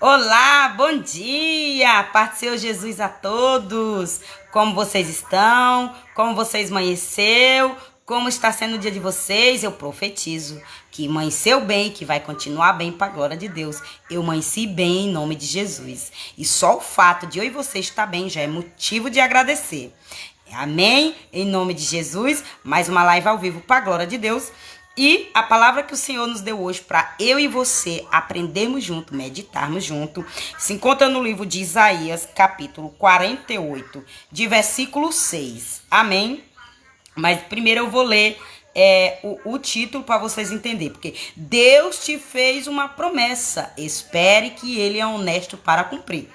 Olá, bom dia! Paz do Senhor Jesus a todos! Como vocês estão? Como vocês amanheceu? Como está sendo o dia de vocês? Eu profetizo que amanheceu bem, que vai continuar bem para a glória de Deus. Eu amanheci bem em nome de Jesus. E só o fato de eu e você estar bem já é motivo de agradecer. Amém? Em nome de Jesus, mais uma live ao vivo para a glória de Deus. E a palavra que o Senhor nos deu hoje para eu e você aprendermos junto, meditarmos junto, se encontra no livro de Isaías, capítulo 48, de versículo 6. Amém? Mas primeiro eu vou ler o título para vocês entenderem, porque Deus te fez uma promessa, espere que ele é honesto para cumprir.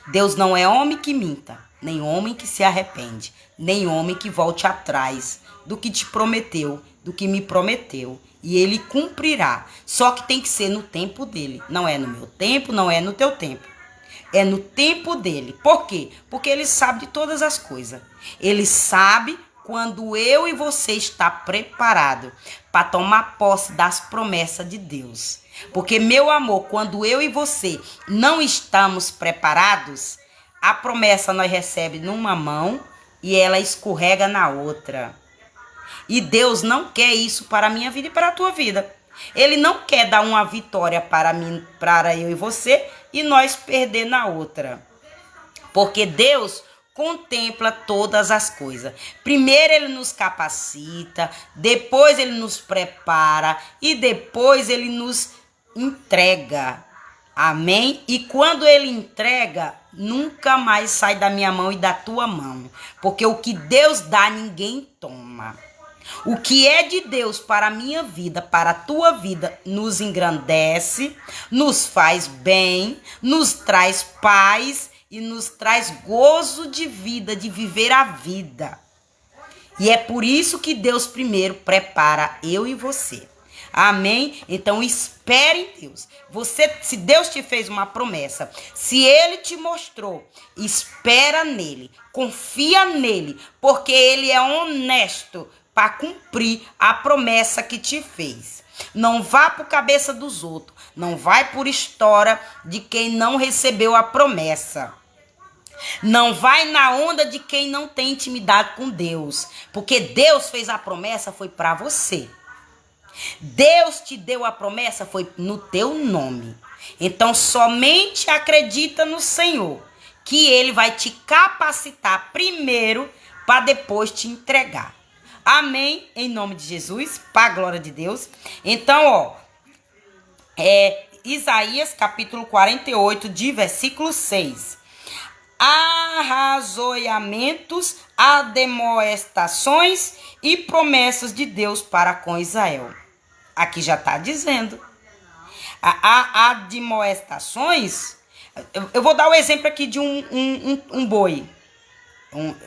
Deus não é homem que minta, nem homem que se arrepende, nem homem que volte atrás do que te prometeu, do que me prometeu. E ele cumprirá. Só que tem que ser no tempo dele. Não é no meu tempo, não é no teu tempo. É no tempo dele. Por quê? Porque ele sabe de todas as coisas. Ele sabe quando eu e você está preparado para tomar posse das promessas de Deus. Porque, meu amor, quando eu e você não estamos preparados, a promessa nós recebemos numa mão e ela escorrega na outra. E Deus não quer isso para a minha vida e para a tua vida. Ele não quer dar uma vitória para mim, para eu e você, e nós perder na outra. Porque Deus contempla todas as coisas. Primeiro ele nos capacita, depois ele nos prepara e depois ele nos entrega. Amém? E quando ele entrega, nunca mais sai da minha mão e da tua mão. Porque o que Deus dá, ninguém toma. O que é de Deus para a minha vida, para a tua vida, nos engrandece, nos faz bem, nos traz paz e nos traz gozo de vida, de viver a vida. E é por isso que Deus primeiro prepara eu e você. Amém? Então espere em Deus. Se Deus te fez uma promessa, se Ele te mostrou, espera nele, confia nele, porque Ele é honesto para cumprir a promessa que te fez. Não vá por cabeça dos outros, não vai por história de quem não recebeu a promessa. Não vai na onda de quem não tem intimidade com Deus, porque Deus fez a promessa, foi para você. Deus te deu a promessa, foi no teu nome. Então somente acredita no Senhor, que Ele vai te capacitar primeiro para depois te entregar. Amém? Em nome de Jesus, para a glória de Deus. Então, Isaías capítulo 48, de versículo 6. Arrazoiamentos, ademoestações e promessas de Deus para com Israel. Aqui já está dizendo. Admoestações, eu vou dar o exemplo aqui de um boi.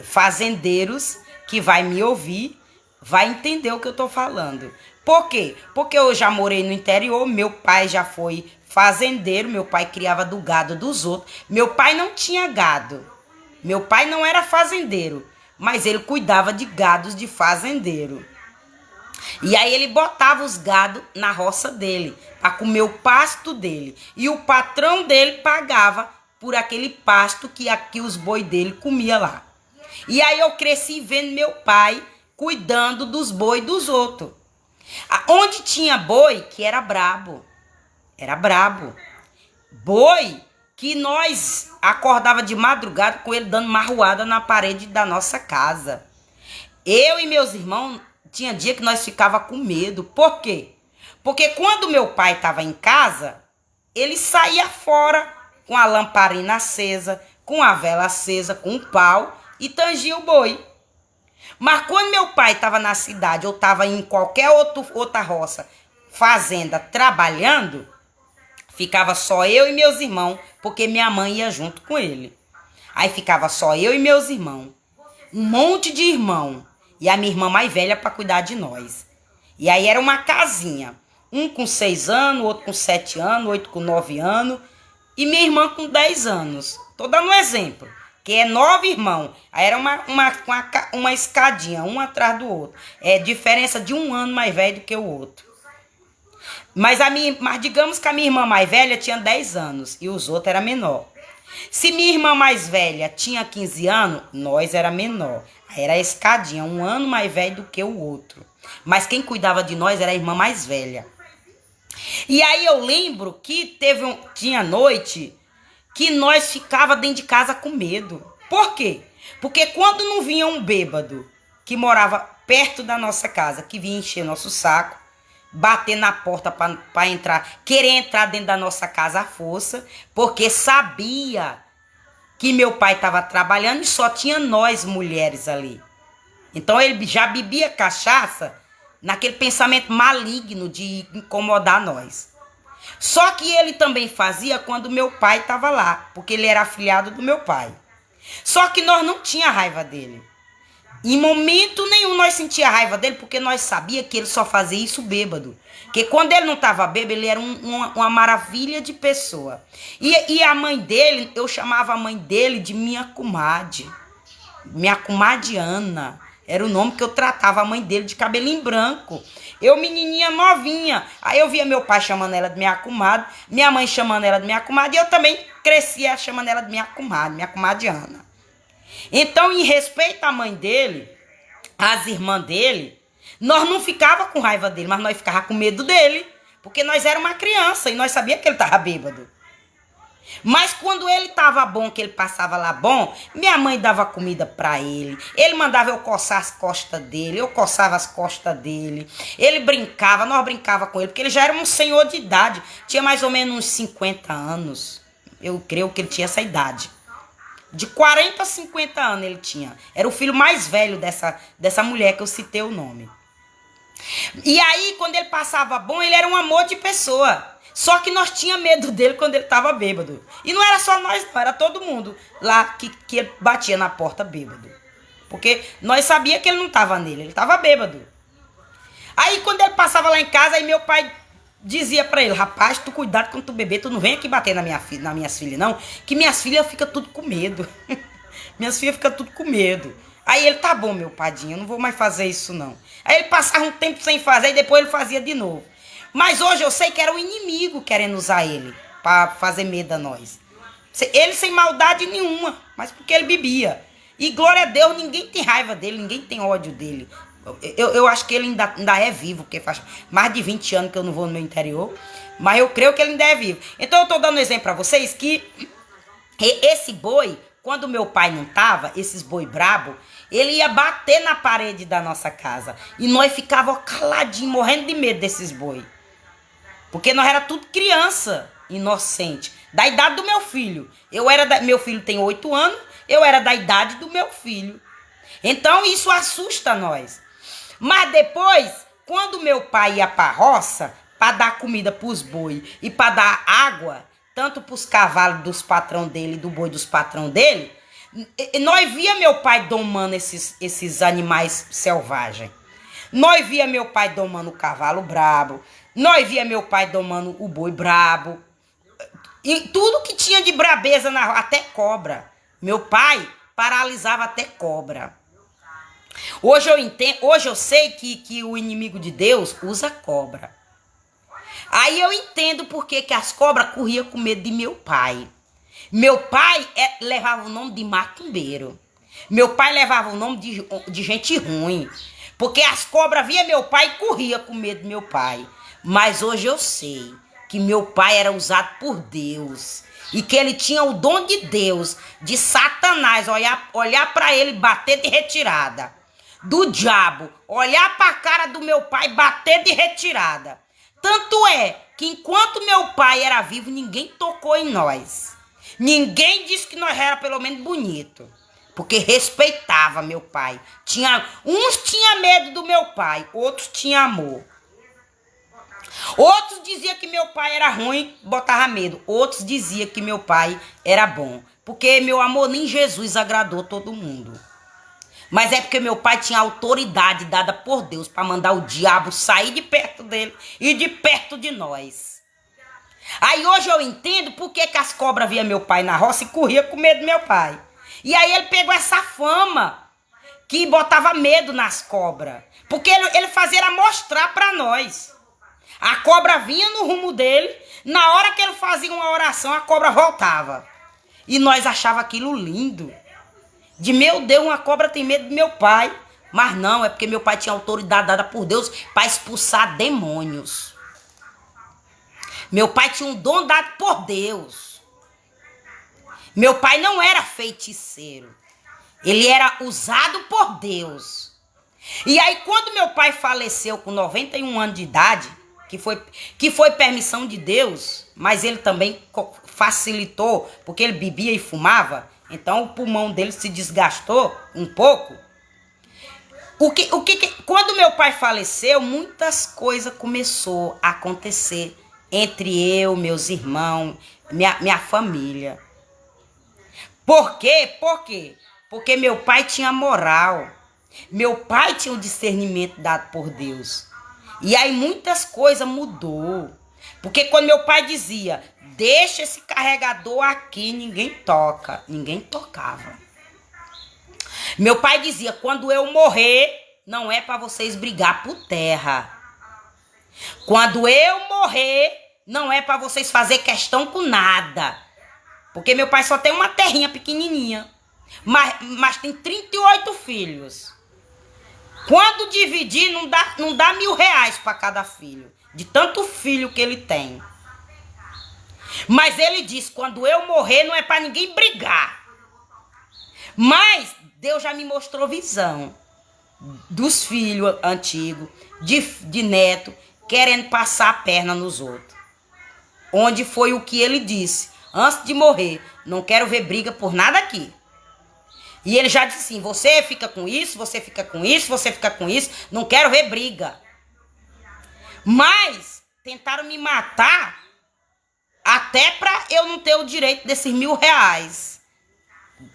Fazendeiros que vai me ouvir, vai entender o que eu estou falando. Por quê? Porque eu já morei no interior, meu pai já foi fazendeiro, meu pai criava do gado dos outros. Meu pai não tinha gado, meu pai não era fazendeiro, mas ele cuidava de gados de fazendeiro. E aí ele botava os gados na roça dele, para comer o pasto dele. E o patrão dele pagava por aquele pasto que aqui os boi dele comia lá. E aí eu cresci vendo meu pai cuidando dos boi dos outros. Onde tinha boi que era brabo. Era brabo. Boi que nós acordava de madrugada com ele dando marruada na parede da nossa casa. Eu e meus irmãos, tinha dia que nós ficava com medo. Por quê? Porque quando meu pai estava em casa, ele saía fora com a lamparina acesa, com a vela acesa, com o pau e tangia o boi. Mas quando meu pai estava na cidade ou estava em qualquer outra roça, fazenda, trabalhando, ficava só eu e meus irmãos, porque minha mãe ia junto com ele. Aí ficava só eu e meus irmãos. Um monte de irmão. E a minha irmã mais velha para cuidar de nós. E aí era uma casinha. Um com 6 anos, outro com 7 anos, outro com 9 anos. E minha irmã com 10 anos. Tô dando um exemplo. Que é 9 irmãos. Aí era uma escadinha, um atrás do outro. É diferença de 1 ano mais velho do que o outro. Mas digamos que a minha irmã mais velha tinha 10 anos e os outros eram menor. Se minha irmã mais velha tinha 15 anos, nós era menor. Aí era a escadinha, um ano mais velho do que o outro. Mas quem cuidava de nós era a irmã mais velha. E aí eu lembro que tinha noite que nós ficava dentro de casa com medo. Por quê? Porque quando não vinha um bêbado que morava perto da nossa casa, que vinha encher nosso saco, bater na porta para entrar, querer entrar dentro da nossa casa à força, porque sabia que meu pai estava trabalhando e só tinha nós mulheres ali. Então ele já bebia cachaça naquele pensamento maligno de incomodar nós. Só que ele também fazia quando meu pai estava lá, porque ele era afilhado do meu pai. Só que nós não tinha raiva dele. Em momento nenhum nós sentia raiva dele, porque nós sabia que ele só fazia isso bêbado. Porque quando ele não estava bêbado, ele era uma maravilha de pessoa. E a mãe dele, eu chamava a mãe dele de minha comadre. Minha comadre Ana. Era o nome que eu tratava a mãe dele, de cabelinho branco. Eu, menininha novinha. Aí eu via meu pai chamando ela de minha comadre, minha mãe chamando ela de minha comadre, e eu também crescia chamando ela de minha comadre Ana. Então, em respeito à mãe dele, às irmãs dele, nós não ficava com raiva dele, mas nós ficava com medo dele, porque nós era uma criança e nós sabíamos que ele estava bêbado. Mas quando ele estava bom, que ele passava lá bom, minha mãe dava comida para ele. Ele mandava eu coçar as costas dele, eu coçava as costas dele. Ele brincava, nós brincava com ele, porque ele já era um senhor de idade. Tinha mais ou menos uns 50 anos. Eu creio que ele tinha essa idade. De 40 a 50 anos ele tinha. Era o filho mais velho dessa mulher que eu citei o nome. E aí, quando ele passava bom, ele era um amor de pessoa. Só que nós tínhamos medo dele quando ele estava bêbado. E não era só nós, não. Era todo mundo lá que ele batia na porta bêbado. Porque nós sabíamos que ele não estava nele. Ele estava bêbado. Aí, quando ele passava lá em casa, aí meu pai dizia pra ele: rapaz, tu cuidado quando tu beber, tu não vem aqui bater nas minhas filhas, não. Que minhas filhas ficam tudo com medo. Minhas filhas ficam tudo com medo. Aí ele: tá bom, meu padinho, eu não vou mais fazer isso, não. Aí ele passava um tempo sem fazer e depois ele fazia de novo. Mas hoje eu sei que era o inimigo querendo usar ele para fazer medo a nós. Ele sem maldade nenhuma, mas porque ele bebia. E glória a Deus, ninguém tem raiva dele, ninguém tem ódio dele. Eu acho que ele ainda é vivo, porque faz mais de 20 anos que eu não vou no meu interior. Mas eu creio que ele ainda é vivo. Então eu estou dando um exemplo para vocês que esse boi, quando meu pai não estava, esses boi brabo, ele ia bater na parede da nossa casa. E nós ficávamos caladinhos, morrendo de medo desses boi. Porque nós era tudo criança, inocente. Da idade do meu filho. Meu filho tem 8 anos, eu era da idade do meu filho. Então isso assusta nós. Mas depois, quando meu pai ia para a roça, para dar comida para os boi e para dar água, tanto para os cavalos dos patrão dele, do boi dos patrão dele, nós via meu pai domando esses animais selvagens. Nós via meu pai domando o cavalo brabo. Nós via meu pai domando o boi brabo. E tudo que tinha de brabeza na rua, até cobra. Meu pai paralisava até cobra. Hoje eu sei que o inimigo de Deus usa cobra. Aí eu entendo por que as cobras corriam com medo de meu pai. Meu pai levava o nome de macumbeiro. Meu pai levava o nome de gente ruim. Porque as cobras via meu pai e corria com medo de meu pai. Mas hoje eu sei que meu pai era usado por Deus. E que ele tinha o dom de Deus, de Satanás, olhar para ele e bater de retirada. Do diabo, olhar para a cara do meu pai e bater de retirada. Tanto é que enquanto meu pai era vivo, ninguém tocou em nós. Ninguém disse que nós era pelo menos bonito. Porque respeitava meu pai. Uns tinham medo do meu pai, outros tinham amor. Outros diziam que meu pai era ruim, botava medo. Outros diziam que meu pai era bom. Porque meu amor nem Jesus agradou todo mundo. Mas é porque meu pai tinha autoridade dada por Deus para mandar o diabo sair de perto dele e de perto de nós. Aí hoje eu entendo por que as cobras via meu pai na roça e corria com medo do meu pai. E aí ele pegou essa fama que botava medo nas cobras. Porque ele fazia era mostrar para nós. A cobra vinha no rumo dele, na hora que ele fazia uma oração, a cobra voltava. E nós achava aquilo lindo. De meu Deus, uma cobra tem medo do meu pai. Mas não, é porque meu pai tinha autoridade dada por Deus para expulsar demônios. Meu pai tinha um dom dado por Deus. Meu pai não era feiticeiro. Ele era usado por Deus. E aí, quando meu pai faleceu com 91 anos de idade, que foi permissão de Deus, mas ele também facilitou, porque ele bebia e fumava, então o pulmão dele se desgastou um pouco. Quando meu pai faleceu, muitas coisas começou a acontecer entre eu, meus irmãos, minha família. Por quê? Por quê? Porque meu pai tinha moral. Meu pai tinha um discernimento dado por Deus. E aí muitas coisas mudou. Porque quando meu pai dizia, deixa esse carregador aqui, ninguém toca. Ninguém tocava. Meu pai dizia, quando eu morrer, não é para vocês brigar por terra. Quando eu morrer, não é para vocês fazer questão com nada. Porque meu pai só tem uma terrinha pequenininha. Mas tem 38 filhos. Quando dividir, não dá R$1.000 para cada filho. De tanto filho que ele tem. Mas ele diz, quando eu morrer, não é para ninguém brigar. Mas Deus já me mostrou visão dos filhos antigos, de neto, querendo passar a perna nos outros. Onde foi o que ele disse, antes de morrer, não quero ver briga por nada aqui. E ele já disse assim, você fica com isso, você fica com isso, você fica com isso, não quero ver briga. Mas tentaram me matar até para eu não ter o direito desses R$1.000,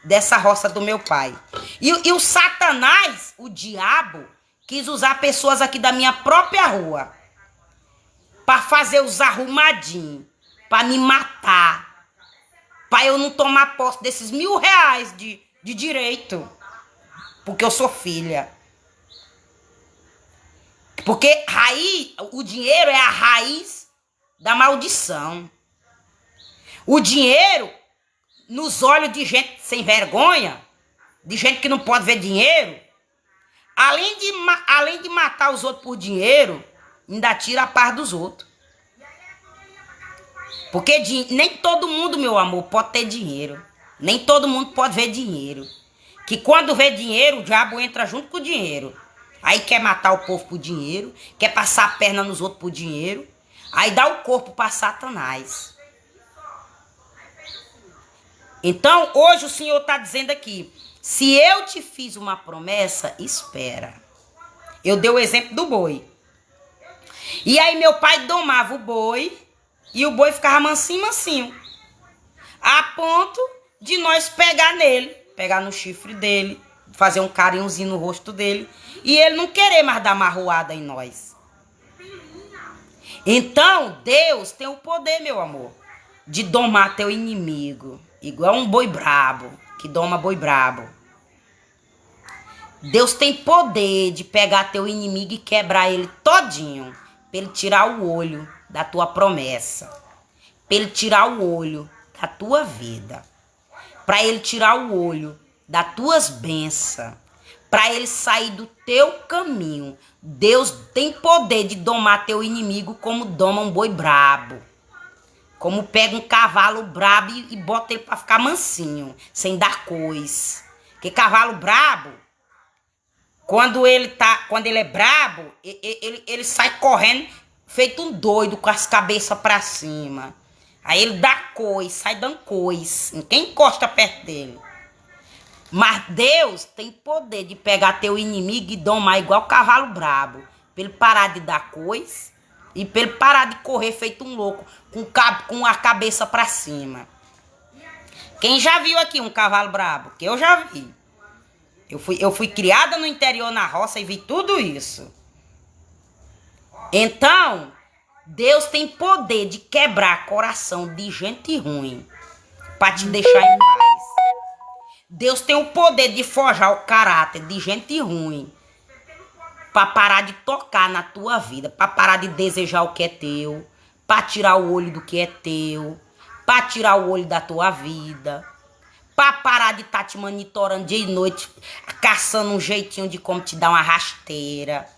dessa roça do meu pai. E o Satanás, o diabo, quis usar pessoas aqui da minha própria rua para fazer os arrumadinhos, para me matar, para eu não tomar posse desses R$1.000 de direito, porque eu sou filha. Porque o dinheiro é a raiz da maldição. O dinheiro, nos olhos de gente sem vergonha, de gente que não pode ver dinheiro, além de matar os outros por dinheiro, ainda tira a paz dos outros. Porque nem todo mundo, meu amor, pode ter dinheiro. Nem todo mundo pode ver dinheiro. Que quando vê dinheiro, o diabo entra junto com o dinheiro. Aí quer matar o povo por dinheiro, quer passar a perna nos outros por dinheiro. Aí dá o corpo para Satanás. Então, hoje o Senhor está dizendo aqui, se eu te fiz uma promessa, espera. Eu dei o exemplo do boi. E aí meu pai domava o boi, e o boi ficava mansinho, mansinho. A ponto de nós pegar nele, pegar no chifre dele, fazer um carinhozinho no rosto dele, e ele não querer mais dar marroada em nós. Então, Deus tem o poder, meu amor, de domar teu inimigo, igual um boi brabo, que doma boi brabo. Deus tem poder de pegar teu inimigo e quebrar ele todinho, para ele tirar o olho da tua promessa, para ele tirar o olho da tua vida, para ele tirar o olho das tuas bênçãos, para ele sair do teu caminho. Deus tem poder de domar teu inimigo como doma um boi brabo. Como pega um cavalo brabo e bota ele para ficar mansinho, sem dar cois. Porque cavalo brabo, quando ele é brabo, ele sai correndo feito um doido com as cabeças para cima. Aí ele dá cois, sai dando cois. Ninguém encosta perto dele. Mas Deus tem poder de pegar teu inimigo e domar igual cavalo brabo. Pra ele parar de dar cois e pra ele parar de correr feito um louco com a cabeça pra cima. Quem já viu aqui um cavalo brabo? Que eu já vi. Eu fui criada no interior, na roça, e vi tudo isso. Então, Deus tem poder de quebrar coração de gente ruim pra te deixar em paz. Deus tem o poder de forjar o caráter de gente ruim para parar de tocar na tua vida, para parar de desejar o que é teu, para tirar o olho do que é teu, para tirar o olho da tua vida, para parar de estar te monitorando dia e noite, caçando um jeitinho de como te dar uma rasteira.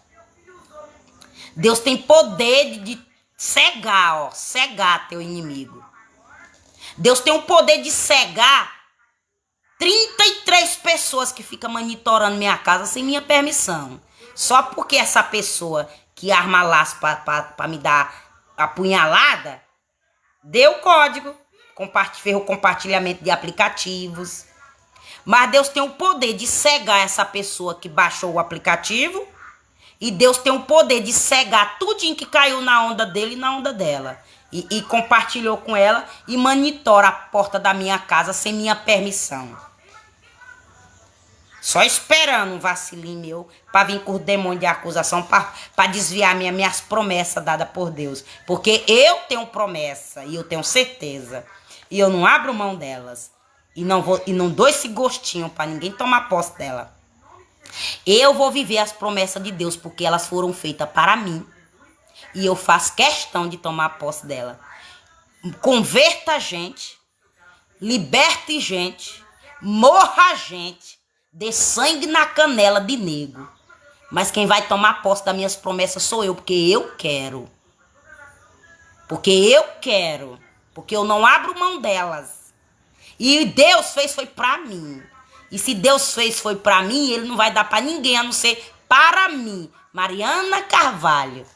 Deus tem poder de cegar, ó, cegar teu inimigo. Deus tem o poder de cegar 33 pessoas que ficam monitorando minha casa sem minha permissão. Só porque essa pessoa que arma laço para me dar apunhalada, deu código, fez o compartilhamento de aplicativos. Mas Deus tem o poder de cegar essa pessoa que baixou o aplicativo. E Deus tem o poder de cegar tudinho que caiu na onda dele e na onda dela. E compartilhou com ela e monitora a porta da minha casa sem minha permissão. Só esperando um vacilinho meu para vir com o demônio de acusação para desviar minhas promessas dadas por Deus. Porque eu tenho promessa e eu tenho certeza. E eu não abro mão delas. E não dou esse gostinho para ninguém tomar posse dela. Eu vou viver as promessas de Deus porque elas foram feitas para mim. E eu faço questão de tomar posse dela. Converta gente, liberte gente, morra gente. Dê sangue na canela de nego. Mas quem vai tomar posse das minhas promessas sou eu, porque eu quero. Porque eu quero. Porque eu não abro mão delas. E Deus fez foi pra mim. E se Deus fez foi pra mim, Ele não vai dar pra ninguém, a não ser para mim. Mariana Carvalho.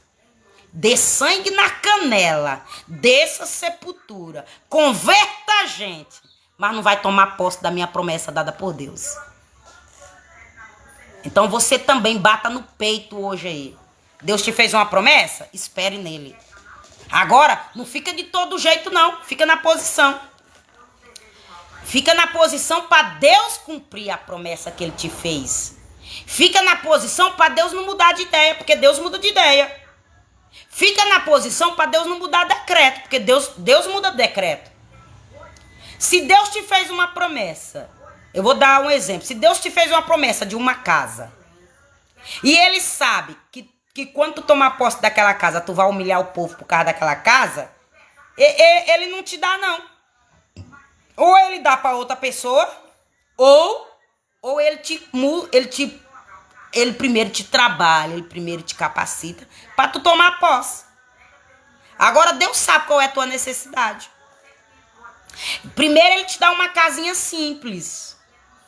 Dê sangue na canela. Desça sepultura. Converta a gente. Mas não vai tomar posse da minha promessa dada por Deus. Então você também bata no peito hoje aí. Deus te fez uma promessa? Espere nele. Agora, não fica de todo jeito não. Fica na posição. Fica na posição para Deus cumprir a promessa que Ele te fez. Fica na posição para Deus não mudar de ideia, porque Deus muda de ideia. Fica na posição para Deus não mudar decreto, porque Deus muda decreto. Se Deus te fez uma promessa... Eu vou dar um exemplo. Se Deus te fez uma promessa de uma casa e Ele sabe que quando tu tomar posse daquela casa, tu vai humilhar o povo por causa daquela casa, Ele não te dá, não. Ou Ele dá para outra pessoa, ou Ele primeiro te trabalha, Ele primeiro te capacita para tu tomar posse. Agora Deus sabe qual é a tua necessidade. Primeiro Ele te dá uma casinha simples.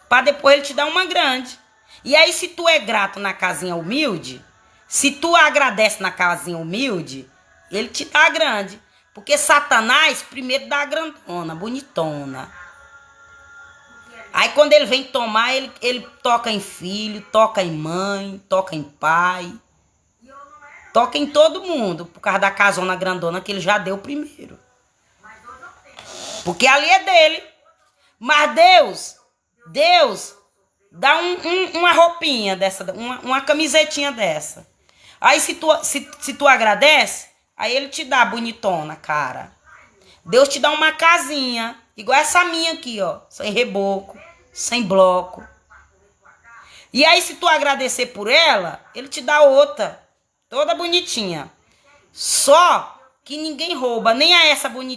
Para depois Ele te dar uma grande. E aí, se tu é grato na casinha humilde, se tu agradece na casinha humilde, Ele te dá a grande. Porque Satanás primeiro dá a grandona, bonitona. Aí quando ele vem tomar, ele toca em filho, toca em mãe, toca em pai. Toca em todo mundo, por causa da casona grandona que ele já deu primeiro. Porque ali é dele. Mas Deus dá uma roupinha dessa, uma camisetinha dessa. Aí se tu agradece, aí Ele te dá bonitona, cara. Deus te dá uma casinha, igual essa minha aqui, ó. Sem reboco, sem bloco. E aí se tu agradecer por ela, Ele te dá outra, toda bonitinha. Só que ninguém rouba, nem a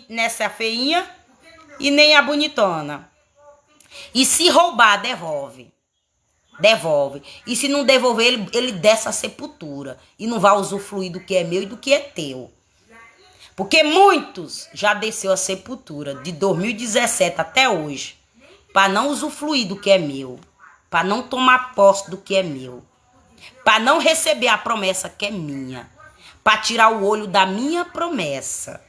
nessa feinha e nem a bonitona. E se roubar, devolve. Devolve. E se não devolver, ele desce a sepultura. E não vai usufruir do que é meu e do que é teu. Porque muitos já desceu a sepultura de 2017 até hoje. Para não usufruir do que é meu. Para não tomar posse do que é meu. Para não receber a promessa que é minha. Para tirar o olho da minha promessa.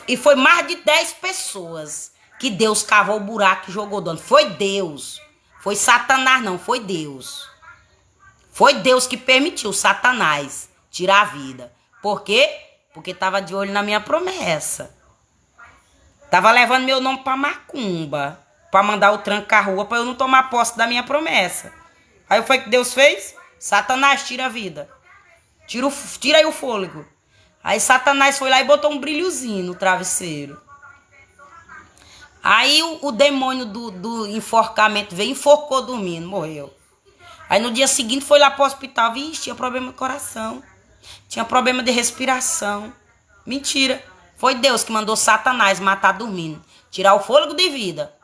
E foi mais de 10 pessoas que Deus cavou o buraco e jogou dono. Foi Deus. Foi Satanás, não. Foi Deus. Foi Deus que permitiu Satanás tirar a vida. Por quê? Porque estava de olho na minha promessa. Estava levando meu nome para macumba. Para mandar o tranca-rua para eu não tomar posse da minha promessa. Aí foi o que Deus fez? Satanás, tira a vida. Tira aí o fôlego. Aí Satanás foi lá e botou um brilhozinho no travesseiro. Aí o demônio do enforcamento veio, enforcou dormindo, morreu. Aí no dia seguinte foi lá pro hospital. Vixe, tinha problema no coração. Tinha problema de respiração. Mentira. Foi Deus que mandou Satanás matar dormindo. Tirar o fôlego de vida.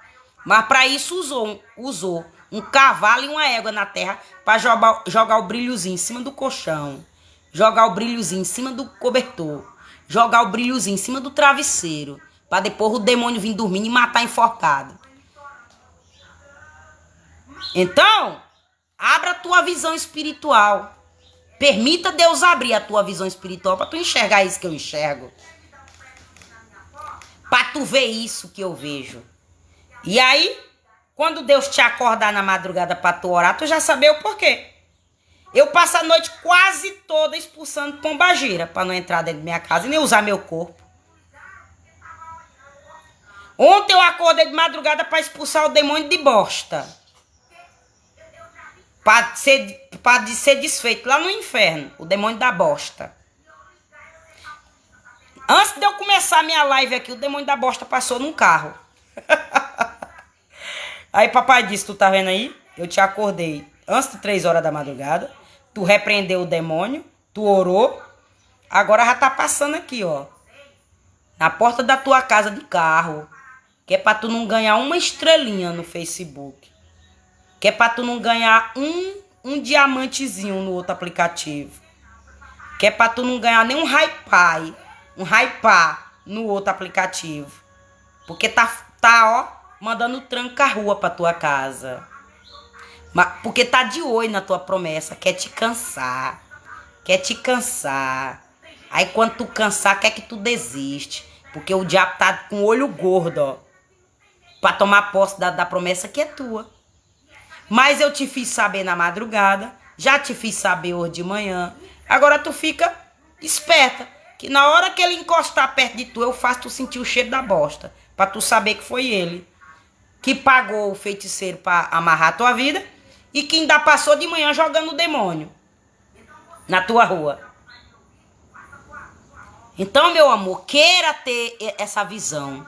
Mas para isso usou um cavalo e uma égua na terra para jogar o brilhozinho em cima do colchão. Jogar o brilhozinho em cima do cobertor. Jogar o brilhozinho em cima do travesseiro. Para depois o demônio vir dormindo e matar enforcado. Então, abra a tua visão espiritual. Permita Deus abrir a tua visão espiritual para tu enxergar isso que eu enxergo. Para tu ver isso que eu vejo. E aí, quando Deus te acordar na madrugada para tu orar, tu já saber o porquê. Eu passo a noite quase toda expulsando pombagira para não entrar dentro da minha casa e nem usar meu corpo. Ontem eu acordei de madrugada para expulsar o demônio de bosta. Para ser desfeito lá no inferno, o demônio da bosta. Antes de eu começar a minha live aqui, o demônio da bosta passou num carro. Aí papai disse, tu tá vendo aí? Eu te acordei antes de 3 horas da madrugada. Tu repreendeu o demônio, tu orou. Agora já tá passando aqui, ó. Na porta da tua casa de carro. Que é pra tu não ganhar uma estrelinha no Facebook. Que é pra tu não ganhar um diamantezinho no outro aplicativo. Que é pra tu não ganhar nem um hypar no outro aplicativo. Porque tá ó, mandando tranca-rua pra tua casa. Porque tá de olho na tua promessa, quer te cansar. Quer te cansar. Aí quando tu cansar, quer que tu desiste. Porque o diabo tá com o olho gordo, ó. Pra tomar posse da promessa que é tua. Mas eu te fiz saber na madrugada. Já te fiz saber hoje de manhã. Agora tu fica esperta. Que na hora que ele encostar perto de tu, eu faço tu sentir o cheiro da bosta. Pra tu saber que foi ele que pagou o feiticeiro pra amarrar a tua vida. E que ainda passou de manhã jogando o demônio na tua rua. Então, meu amor, queira ter essa visão.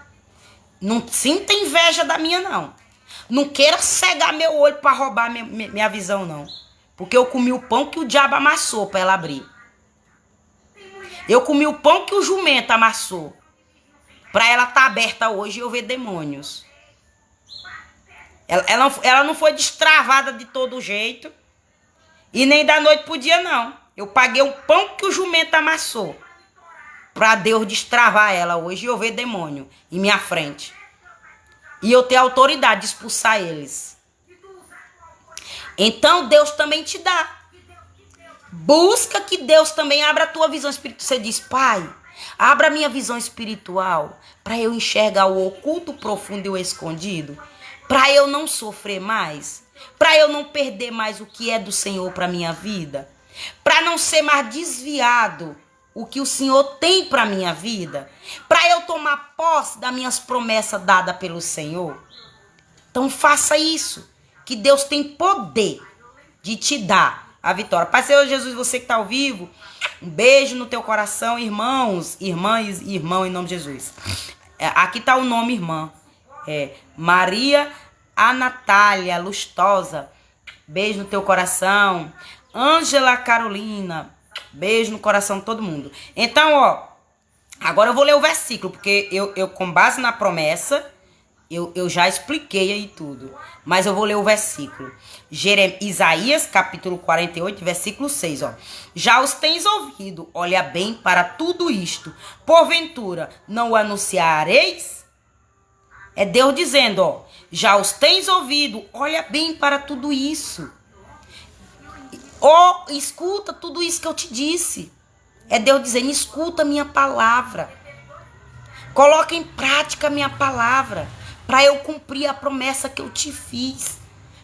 Não sinta inveja da minha, não. Não queira cegar meu olho para roubar minha visão, não. Porque eu comi o pão que o diabo amassou para ela abrir. Eu comi o pão que o jumento amassou para ela estar aberta hoje e eu ver demônios. Ela não foi destravada de todo jeito. E nem da noite pro dia, não. Eu paguei o pão que o jumento amassou. Pra Deus destravar ela hoje e eu ver demônio em minha frente. E eu ter autoridade de expulsar eles. Então Deus também te dá. Busca que Deus também abra a tua visão espiritual. Você diz, Pai, abra a minha visão espiritual para eu enxergar o oculto, o profundo e o escondido. Para eu não sofrer mais. Para eu não perder mais o que é do Senhor para minha vida. Para não ser mais desviado o que o Senhor tem para minha vida. Para eu tomar posse das minhas promessas dadas pelo Senhor. Então faça isso. Que Deus tem poder de te dar a vitória. Pai, Senhor Jesus, você que está ao vivo, um beijo no teu coração, irmãos, irmãs e irmão, em nome de Jesus. Aqui está o nome irmã. Maria a Natália Lustosa, beijo no teu coração. Ângela Carolina, beijo no coração de todo mundo. Então, ó, agora eu vou ler o versículo, porque eu com base na promessa, eu já expliquei aí tudo. Mas eu vou ler o versículo. Isaías, capítulo 48, versículo 6, ó. Já os tens ouvido, olha bem para tudo isto. Porventura, não o anunciareis? É Deus dizendo, ó, já os tens ouvido, olha bem para tudo isso. Ó, escuta tudo isso que eu te disse. É Deus dizendo, escuta a minha palavra. Coloca em prática a minha palavra. Para eu cumprir a promessa que eu te fiz.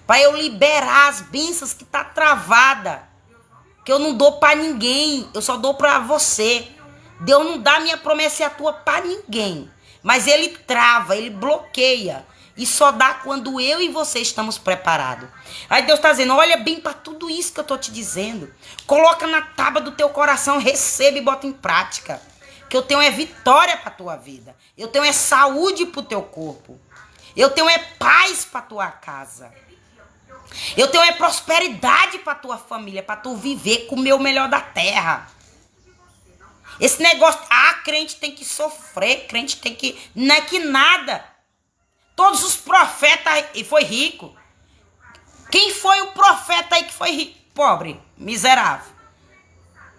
Para eu liberar as bênçãos que tá travada. Que eu não dou para ninguém, eu só dou para você. Deus não dá minha promessa e a tua para ninguém. Mas ele trava, ele bloqueia. E só dá quando eu e você estamos preparados. Aí Deus está dizendo, olha bem para tudo isso que eu estou te dizendo. Coloca na tábua do teu coração, receba e bota em prática. Que eu tenho é vitória para a tua vida. Eu tenho é saúde para o teu corpo. Eu tenho é paz para a tua casa. Eu tenho é prosperidade para tua família, para tu viver, comer o melhor da terra. Esse negócio, crente tem que sofrer, crente tem que... Não é que nada. Todos os profetas e foi rico. Quem foi o profeta aí que foi rico? Pobre, miserável.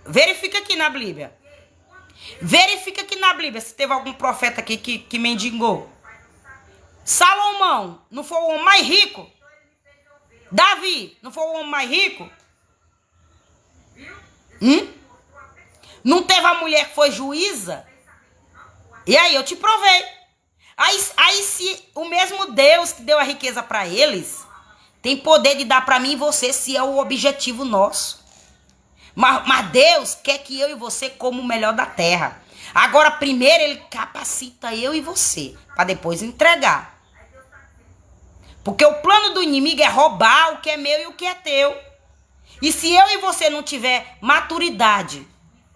Verifica aqui na Bíblia. Verifica aqui na Bíblia se teve algum profeta aqui que mendigou. Salomão não foi o homem mais rico? Davi não foi o homem mais rico? Não teve a mulher que foi juíza? E aí, eu te provei. Aí se o mesmo Deus que deu a riqueza para eles tem poder de dar para mim e você, se é o objetivo nosso. Mas Deus quer que eu e você comam o melhor da terra. Agora, primeiro, Ele capacita eu e você, para depois entregar. Porque o plano do inimigo é roubar o que é meu e o que é teu. E se eu e você não tiver maturidade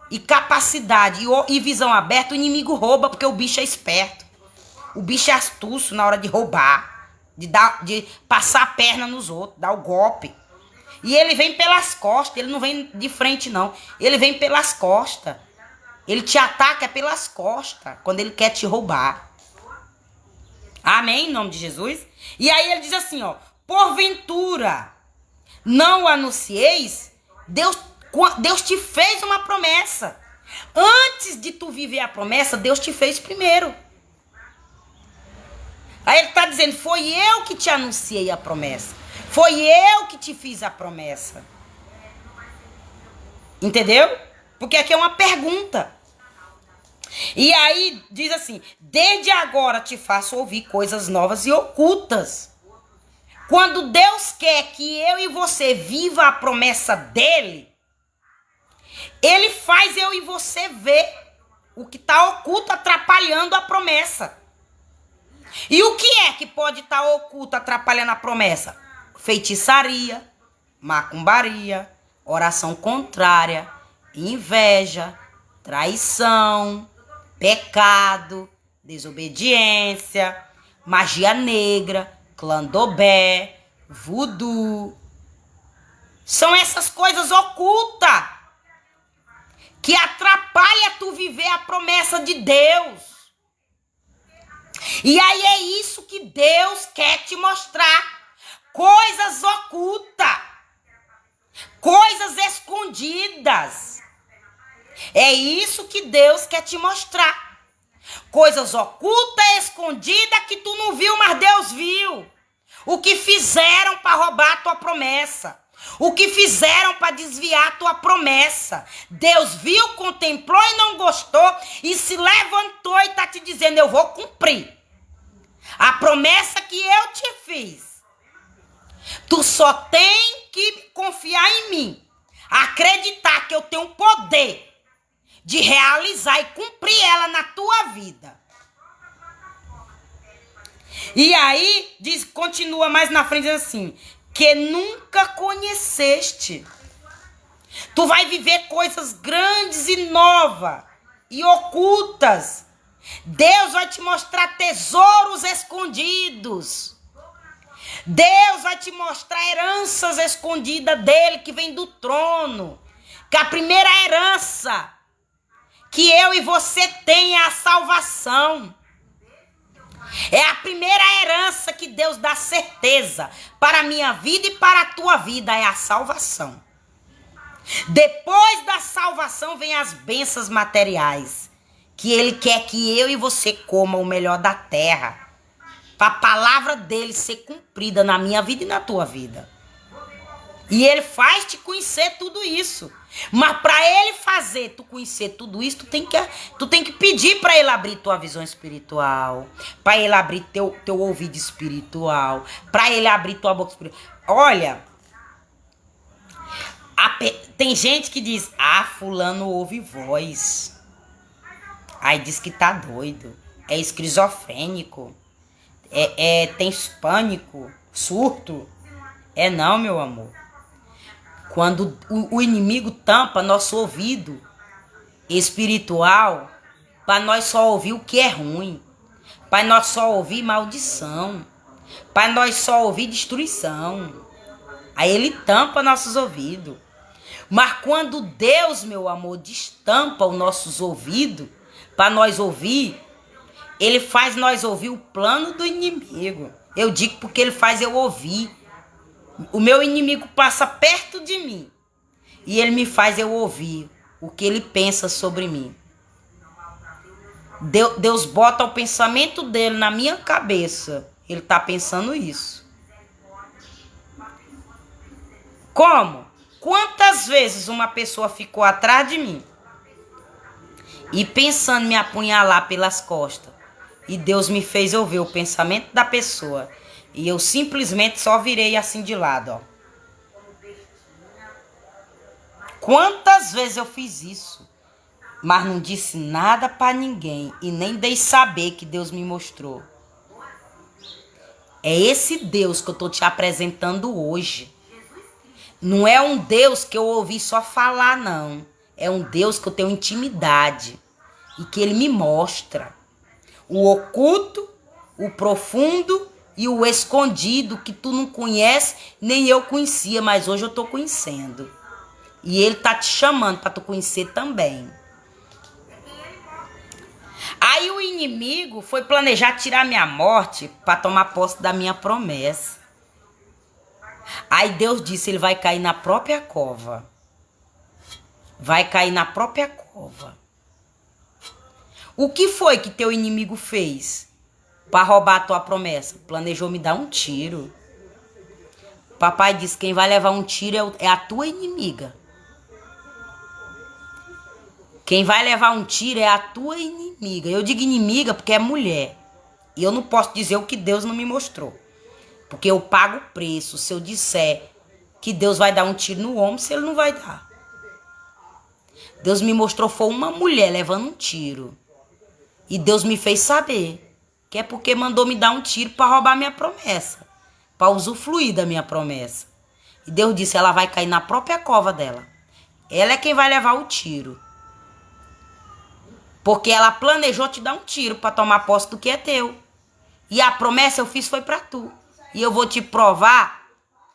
e capacidade e visão aberta, o inimigo rouba, porque o bicho é esperto. O bicho é astúcio na hora de roubar, de passar a perna nos outros, dar o golpe. E ele vem pelas costas, ele não vem de frente não. Ele vem pelas costas. Ele te ataca pelas costas, quando ele quer te roubar. Amém? Em nome de Jesus. E aí ele diz assim, ó. Porventura, não anuncieis, Deus te fez uma promessa. Antes de tu viver a promessa, Deus te fez primeiro. Aí ele está dizendo, foi eu que te anunciei a promessa. Foi eu que te fiz a promessa. Entendeu? Porque aqui é uma pergunta. E aí diz assim, desde agora te faço ouvir coisas novas e ocultas. Quando Deus quer que eu e você viva a promessa dele, ele faz eu e você ver o que está oculto atrapalhando a promessa. E o que é que pode estar oculto atrapalhando a promessa? Feitiçaria, macumbaria, oração contrária, inveja, traição, pecado, desobediência, magia negra, clandobé, voodoo. São essas coisas ocultas que atrapalham tu viver a promessa de Deus. E aí é isso que Deus quer te mostrar. Coisas ocultas. Coisas escondidas. É isso que Deus quer te mostrar. Coisas ocultas, escondidas, que tu não viu, mas Deus viu. O que fizeram para roubar a tua promessa. O que fizeram para desviar a tua promessa. Deus viu, contemplou e não gostou. E se levantou e está te dizendo, eu vou cumprir a promessa que eu te fiz. Tu só tem que confiar em mim. Acreditar que eu tenho poder de realizar e cumprir ela na tua vida. E aí, diz, continua mais na frente assim, que nunca conheceste. Tu vai viver coisas grandes e novas e ocultas. Deus vai te mostrar tesouros escondidos. Deus vai te mostrar heranças escondidas dele, que vem do trono. Que a primeira herança que eu e você tem é a salvação. É a primeira herança que Deus dá certeza para a minha vida e para a tua vida, é a salvação. Depois da salvação vem as bênçãos materiais, que ele quer que eu e você coma o melhor da terra, para a palavra dele ser cumprida na minha vida e na tua vida. E ele faz te conhecer tudo isso. Mas para ele fazer tu conhecer tudo isso, tu tem que pedir para ele abrir tua visão espiritual, para ele abrir teu ouvido espiritual, para ele abrir tua boca espiritual. Olha, tem gente que diz, fulano ouve voz. Aí diz que tá doido, é esquizofrênico, tem pânico, surto. Não, meu amor. Quando o inimigo tampa nosso ouvido espiritual, para nós só ouvir o que é ruim, para nós só ouvir maldição, para nós só ouvir destruição. Aí ele tampa nossos ouvidos. Mas quando Deus, meu amor, destampa os nossos ouvidos para nós ouvir, ele faz nós ouvir o plano do inimigo. Eu digo porque ele faz eu ouvir. O meu inimigo passa perto de mim e ele me faz eu ouvir o que ele pensa sobre mim. Deus bota o pensamento dele na minha cabeça. Ele está pensando isso. Como? Quantas vezes uma pessoa ficou atrás de mim e pensando em me apunhalar pelas costas, e Deus me fez ouvir o pensamento da pessoa, e eu simplesmente só virei assim de lado, ó. Quantas vezes eu fiz isso, mas não disse nada para ninguém e nem dei saber que Deus me mostrou. É esse Deus que eu tô te apresentando hoje. Não é um Deus que eu ouvi só falar, não. É um Deus que eu tenho intimidade e que ele me mostra o oculto, o profundo e o escondido que tu não conhece, nem eu conhecia, mas hoje eu tô conhecendo. E ele tá te chamando para tu conhecer também. Aí o inimigo foi planejar tirar minha morte para tomar posse da minha promessa. Aí Deus disse, ele vai cair na própria cova. Vai cair na própria cova. O que foi que teu inimigo fez para roubar a tua promessa? Planejou me dar um tiro. Papai disse, quem vai levar um tiro é a tua inimiga. Quem vai levar um tiro é a tua inimiga. Eu digo inimiga porque é mulher. E eu não posso dizer o que Deus não me mostrou. Porque eu pago o preço se eu disser que Deus vai dar um tiro no homem, se ele não vai dar. Deus me mostrou foi uma mulher levando um tiro. E Deus me fez saber que é porque mandou me dar um tiro para roubar minha promessa. Para usufruir da minha promessa. E Deus disse, ela vai cair na própria cova dela. Ela é quem vai levar o tiro. Porque ela planejou te dar um tiro para tomar posse do que é teu. E a promessa eu fiz foi para tu. E eu vou te provar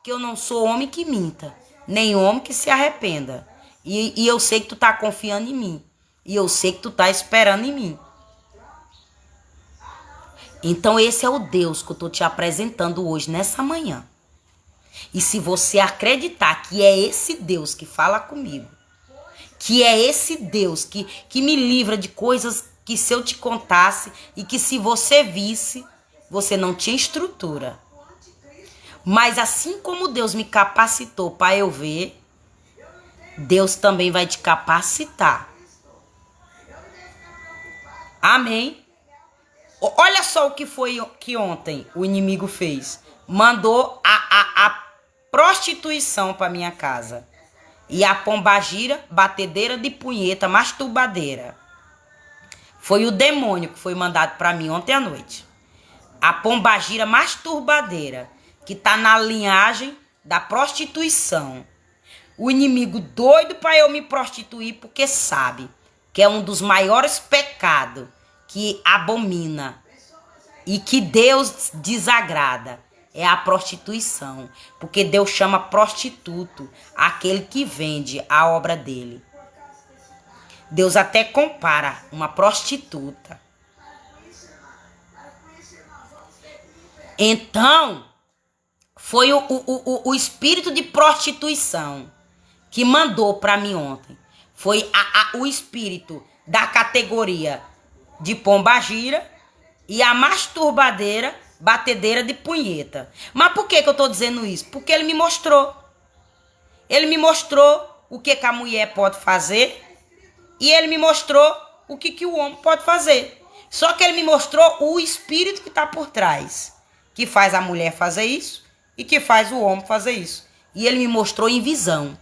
que eu não sou homem que minta, nem homem que se arrependa. E eu sei que tu tá confiando em mim. E eu sei que tu tá esperando em mim. Então esse é o Deus que eu tô te apresentando hoje, nessa manhã. E se você acreditar que é esse Deus que fala comigo, que é esse Deus que me livra de coisas que se eu te contasse e que se você visse, você não tinha estrutura. Mas assim como Deus me capacitou para eu ver, Deus também vai te capacitar. Amém? Olha só o que foi que ontem o inimigo fez. Mandou a prostituição para minha casa. E a pombagira, batedeira de punheta, masturbadeira. Foi o demônio que foi mandado para mim ontem à noite. A pombagira masturbadeira, que tá na linhagem da prostituição. O inimigo doido para eu me prostituir porque sabe que é um dos maiores pecados que abomina e que Deus desagrada. É a prostituição, porque Deus chama prostituto aquele que vende a obra dele. Deus até compara uma prostituta. Então, foi o espírito de prostituição que mandou para mim ontem. Foi o espírito da categoria de pombagira e a masturbadeira, batedeira de punheta. Mas por que eu tô dizendo isso? Porque ele me mostrou. Ele me mostrou o que a mulher pode fazer e ele me mostrou o que o homem pode fazer. Só que ele me mostrou o espírito que está por trás, que faz a mulher fazer isso e que faz o homem fazer isso. E ele me mostrou em visão.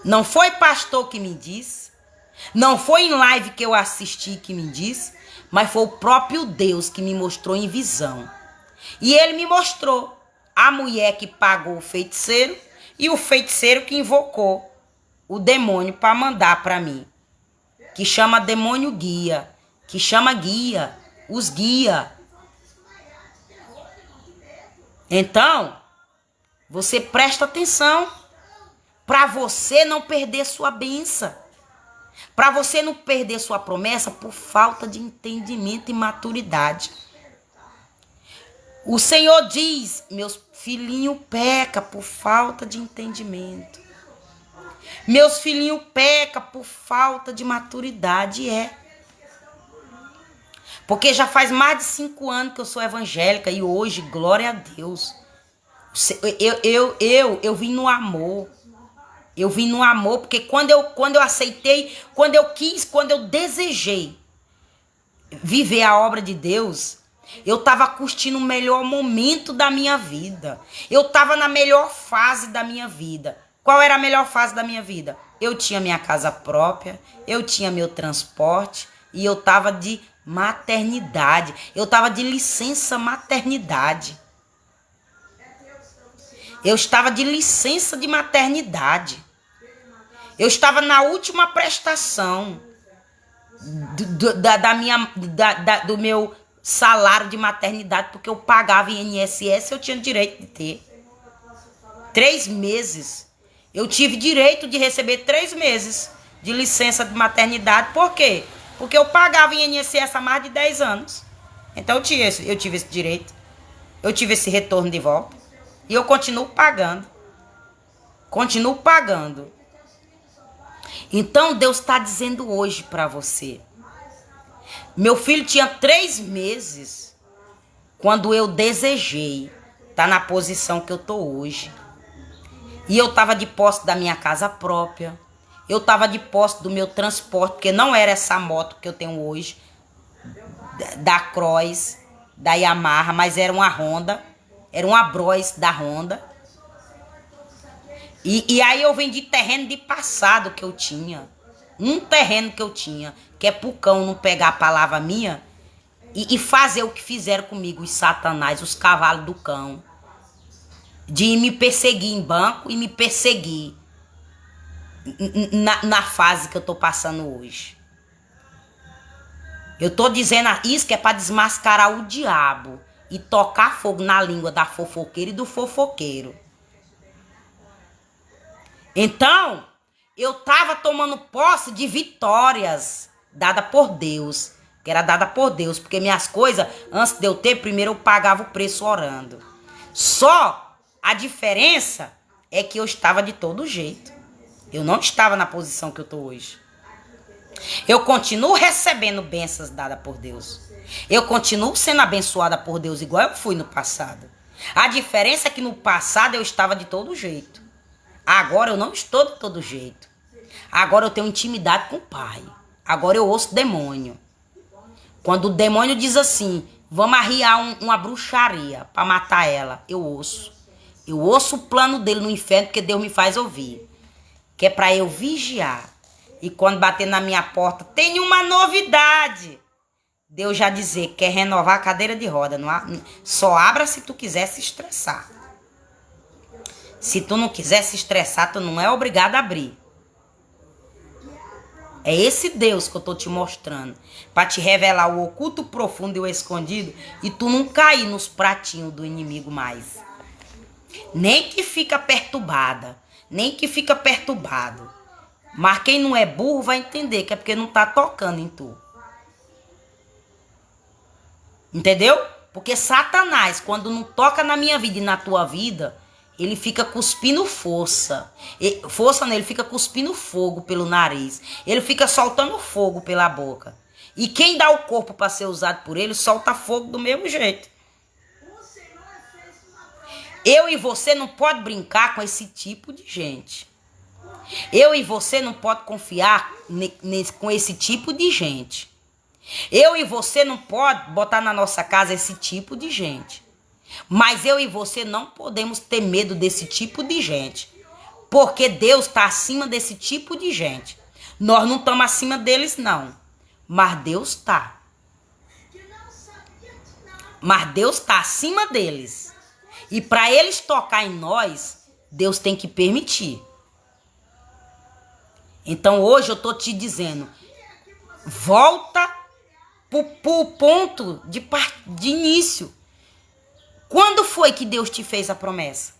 Não foi pastor que me disse, não foi em live que eu assisti que me disse, mas foi o próprio Deus que me mostrou em visão. E ele me mostrou a mulher que pagou o feiticeiro e o feiticeiro que invocou o demônio para mandar para mim. Que chama demônio guia, que chama guia, os guia. Então, Você presta atenção para você não perder sua bênção. Para você não perder sua promessa por falta de entendimento e maturidade. O Senhor diz, meus filhinhos peca por falta de entendimento. Meus filhinhos peca por falta de maturidade, Porque já faz mais de 5 anos que eu sou evangélica e hoje, glória a Deus, eu vim no amor. Eu vim no amor, porque quando eu aceitei, quando eu quis, quando eu desejei viver a obra de Deus, eu estava curtindo o melhor momento da minha vida. Eu estava na melhor fase da minha vida. Qual era a melhor fase da minha vida? Eu tinha minha casa própria, eu tinha meu transporte e eu estava de maternidade. Eu estava de licença maternidade. Eu estava de licença de maternidade. Eu estava na última prestação do meu salário de maternidade, porque eu pagava INSS, eu tinha direito de ter. 3 meses. Eu tive direito de receber 3 meses de licença de maternidade. Por quê? Porque eu pagava INSS há mais de 10 anos. Então eu tive esse direito. Eu tive esse retorno de volta. E eu continuo pagando. Continuo pagando. Então Deus está dizendo hoje para você. Meu filho tinha 3 meses quando eu desejei estar na posição que eu estou hoje. E eu estava de posse da minha casa própria. Eu estava de posse do meu transporte, porque não era essa moto que eu tenho hoje, da Cross, da Yamaha, mas era uma Honda. Era uma Bros da Honda. E aí eu vendi terreno de passado que eu tinha. Um terreno que eu tinha, que é pro cão não pegar a palavra minha e fazer o que fizeram comigo, os satanás, os cavalos do cão. De me perseguir em banco e me perseguir na fase que eu tô passando hoje. Eu tô dizendo isso que é para desmascarar o diabo e tocar fogo na língua da fofoqueira e do fofoqueiro. Então, eu tava tomando posse de vitórias dada por Deus. Que era dada por Deus. Porque minhas coisas, antes de eu ter, primeiro eu pagava o preço orando. Só a diferença é que eu estava de todo jeito. Eu não estava na posição que eu tô hoje. Eu continuo recebendo bênçãos dadas por Deus. Eu continuo sendo abençoada por Deus igual eu fui no passado. A diferença é que no passado eu estava de todo jeito. Agora eu não estou de todo jeito. Agora eu tenho intimidade com o Pai. Agora eu ouço demônio. Quando o demônio diz assim, vamos arriar uma bruxaria para matar ela, eu ouço. Eu ouço o plano dele no inferno, porque Deus me faz ouvir. Que é para eu vigiar. E quando bater na minha porta, tem uma novidade. Deus já dizer, quer renovar a cadeira de roda. Não, só abra se tu quiser se estressar. Se tu não quiser se estressar, tu não é obrigado a abrir. É esse Deus que eu tô te mostrando. Para te revelar o oculto, o profundo e o escondido. E tu não cair nos pratinhos do inimigo mais. Nem que fica perturbada. Nem que fica perturbado. Mas quem não é burro vai entender que é porque não tá tocando em tu. Entendeu? Porque Satanás, quando não toca na minha vida e na tua vida, ele fica cuspindo força. Força nele, fica cuspindo fogo pelo nariz. Ele fica soltando fogo pela boca. E quem dá o corpo para ser usado por ele, solta fogo do mesmo jeito. Eu e você não pode brincar com esse tipo de gente. Eu e você não pode confiar com esse tipo de gente. Eu e você não pode botar na nossa casa esse tipo de gente. Mas eu e você não podemos ter medo desse tipo de gente. Porque Deus está acima desse tipo de gente. Nós não estamos acima deles, não. Mas Deus está. Mas Deus está acima deles. E para eles tocar em nós, Deus tem que permitir. Então hoje eu estou te dizendo, volta para o ponto de início. Quando foi que Deus te fez a promessa?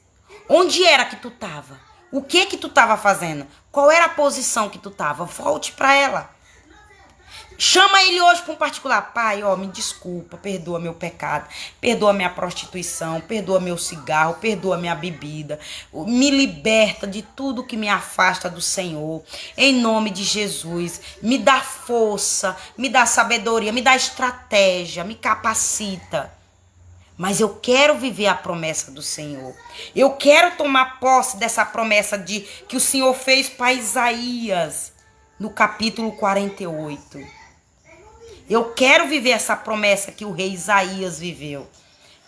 Onde era que tu estava? O que tu estava fazendo? Qual era a posição que tu estava? Volte para ela. Chama ele hoje para um particular. Pai, ó, me desculpa, perdoa meu pecado, perdoa minha prostituição, perdoa meu cigarro, perdoa minha bebida. Me liberta de tudo que me afasta do Senhor. Em nome de Jesus, me dá força, me dá sabedoria, me dá estratégia, me capacita. Mas eu quero viver a promessa do Senhor. Eu quero tomar posse dessa promessa que o Senhor fez para Isaías, no capítulo 48. Eu quero viver essa promessa que o rei Isaías viveu,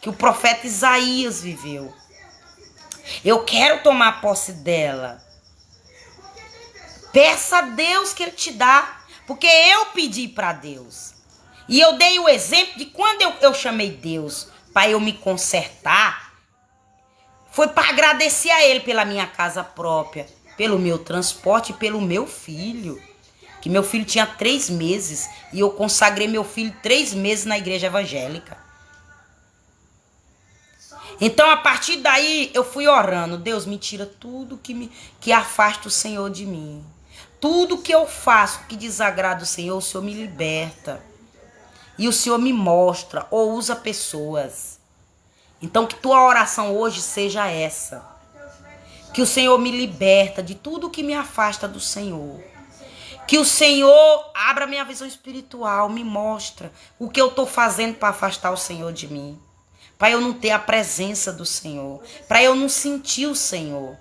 que o profeta Isaías viveu. Eu quero tomar posse dela. Peça a Deus que Ele te dá, porque eu pedi para Deus. E eu dei o exemplo de quando eu chamei Deus para eu me consertar, foi para agradecer a Ele pela minha casa própria, pelo meu transporte e pelo meu filho. Que meu filho tinha 3 meses e eu consagrei meu filho 3 meses na igreja evangélica. Então, a partir daí, eu fui orando. Deus, me tira tudo que afasta o Senhor de mim. Tudo que eu faço que desagrada o Senhor me liberta. E o Senhor me mostra ou usa pessoas. Então, que tua oração hoje seja essa. Que o Senhor me liberta de tudo que me afasta do Senhor. Que o Senhor abra minha visão espiritual, me mostra o que eu estou fazendo para afastar o Senhor de mim. Para eu não ter a presença do Senhor. Para eu não sentir o Senhor.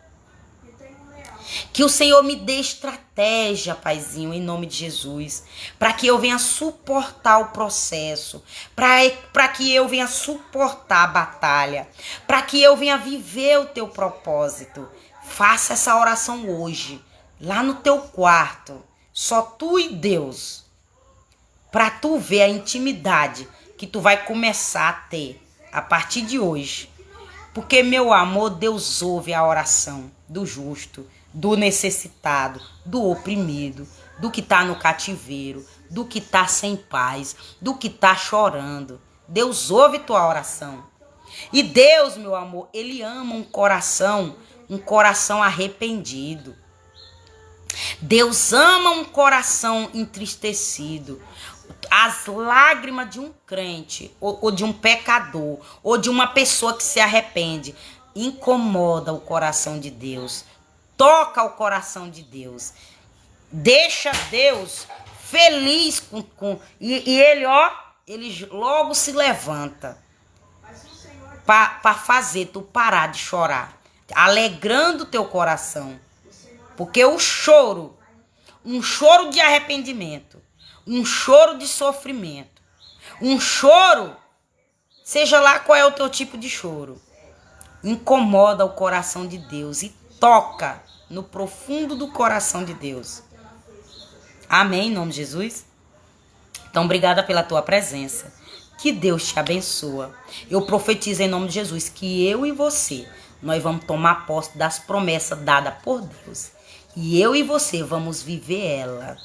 Que o Senhor me dê estratégia, Paizinho, em nome de Jesus. Para que eu venha suportar o processo. Para que eu venha suportar a batalha. Para que eu venha viver o teu propósito. Faça essa oração hoje, lá no teu quarto. Só tu e Deus, para tu ver a intimidade que tu vai começar a ter a partir de hoje. Porque, meu amor, Deus ouve a oração do justo, do necessitado, do oprimido, do que está no cativeiro, do que está sem paz, do que está chorando. Deus ouve tua oração. E Deus, meu amor, Ele ama um coração arrependido. Deus ama um coração entristecido. As lágrimas de um crente, ou de um pecador, ou de uma pessoa que se arrepende, incomoda o coração de Deus. Toca o coração de Deus. Deixa Deus feliz e Ele, ó, Ele logo se levanta para fazer tu parar de chorar, alegrando o teu coração. Porque o choro, um choro de arrependimento, um choro de sofrimento, um choro, seja lá qual é o teu tipo de choro, incomoda o coração de Deus e toca no profundo do coração de Deus. Amém, em nome de Jesus? Então, obrigada pela tua presença. Que Deus te abençoe. Eu profetizo em nome de Jesus que eu e você, nós vamos tomar posse das promessas dadas por Deus. E eu e você vamos viver ela.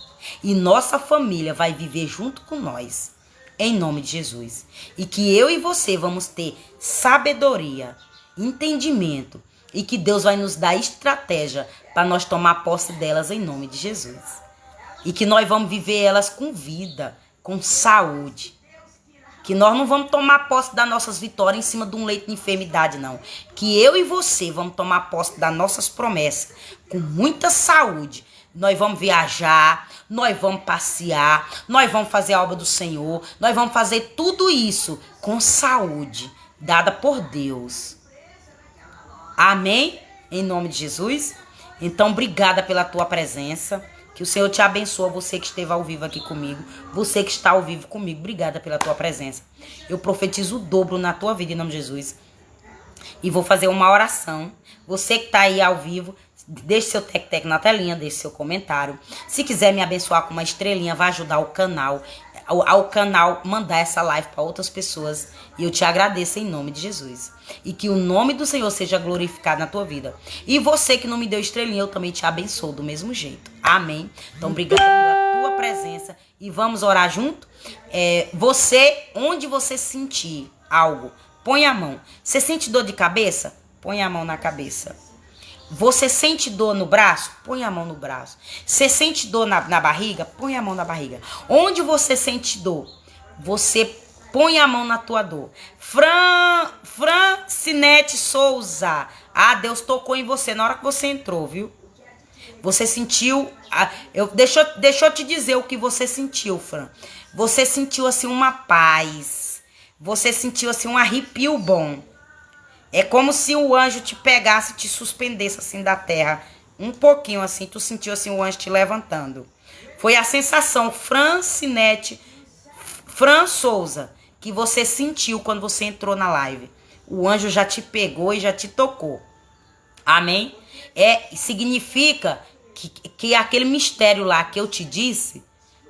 E nossa família vai viver junto com nós. Em nome de Jesus. E que eu e você vamos ter sabedoria, entendimento. E que Deus vai nos dar estratégia para nós tomar posse delas em nome de Jesus. E que nós vamos viver elas com vida, com saúde. Que nós não vamos tomar posse das nossas vitórias em cima de um leito de enfermidade, não. Que eu e você vamos tomar posse das nossas promessas com muita saúde. Nós vamos viajar, nós vamos passear, nós vamos fazer a obra do Senhor, nós vamos fazer tudo isso com saúde, dada por Deus. Amém? Em nome de Jesus. Então, obrigada pela tua presença. Que o Senhor te abençoe, você que esteve ao vivo aqui comigo, você que está ao vivo comigo, obrigada pela tua presença. Eu profetizo o dobro na tua vida em nome de Jesus. E vou fazer uma oração. Você que está aí ao vivo, deixe seu tec-tec na telinha, deixe seu comentário. Se quiser me abençoar com uma estrelinha, vai ajudar o canal, ao canal mandar essa live para outras pessoas. E eu te agradeço em nome de Jesus. E que o nome do Senhor seja glorificado na tua vida. E você que não me deu estrelinha, eu também te abençoo do mesmo jeito. Amém? Então, obrigada pela tua presença. E vamos orar junto? Você, onde você sentir algo, põe a mão. Você sente dor de cabeça? Põe a mão na cabeça. Você sente dor no braço? Põe a mão no braço. Você sente dor na barriga? Põe a mão na barriga. Onde você sente dor? Você põe a mão na tua dor. Francinete Souza. Ah, Deus tocou em você na hora que você entrou, viu? Você sentiu... Deixa eu te dizer o que você sentiu, Fran. Você sentiu, assim, uma paz. Você sentiu, assim, um arrepio bom. É como se o anjo te pegasse e te suspendesse, assim, da terra. Um pouquinho, assim. Tu sentiu, assim, o anjo te levantando. Foi a sensação, Fran Souza, que você sentiu quando você entrou na live. O anjo já te pegou e já te tocou. Amém? Significa que aquele mistério lá que eu te disse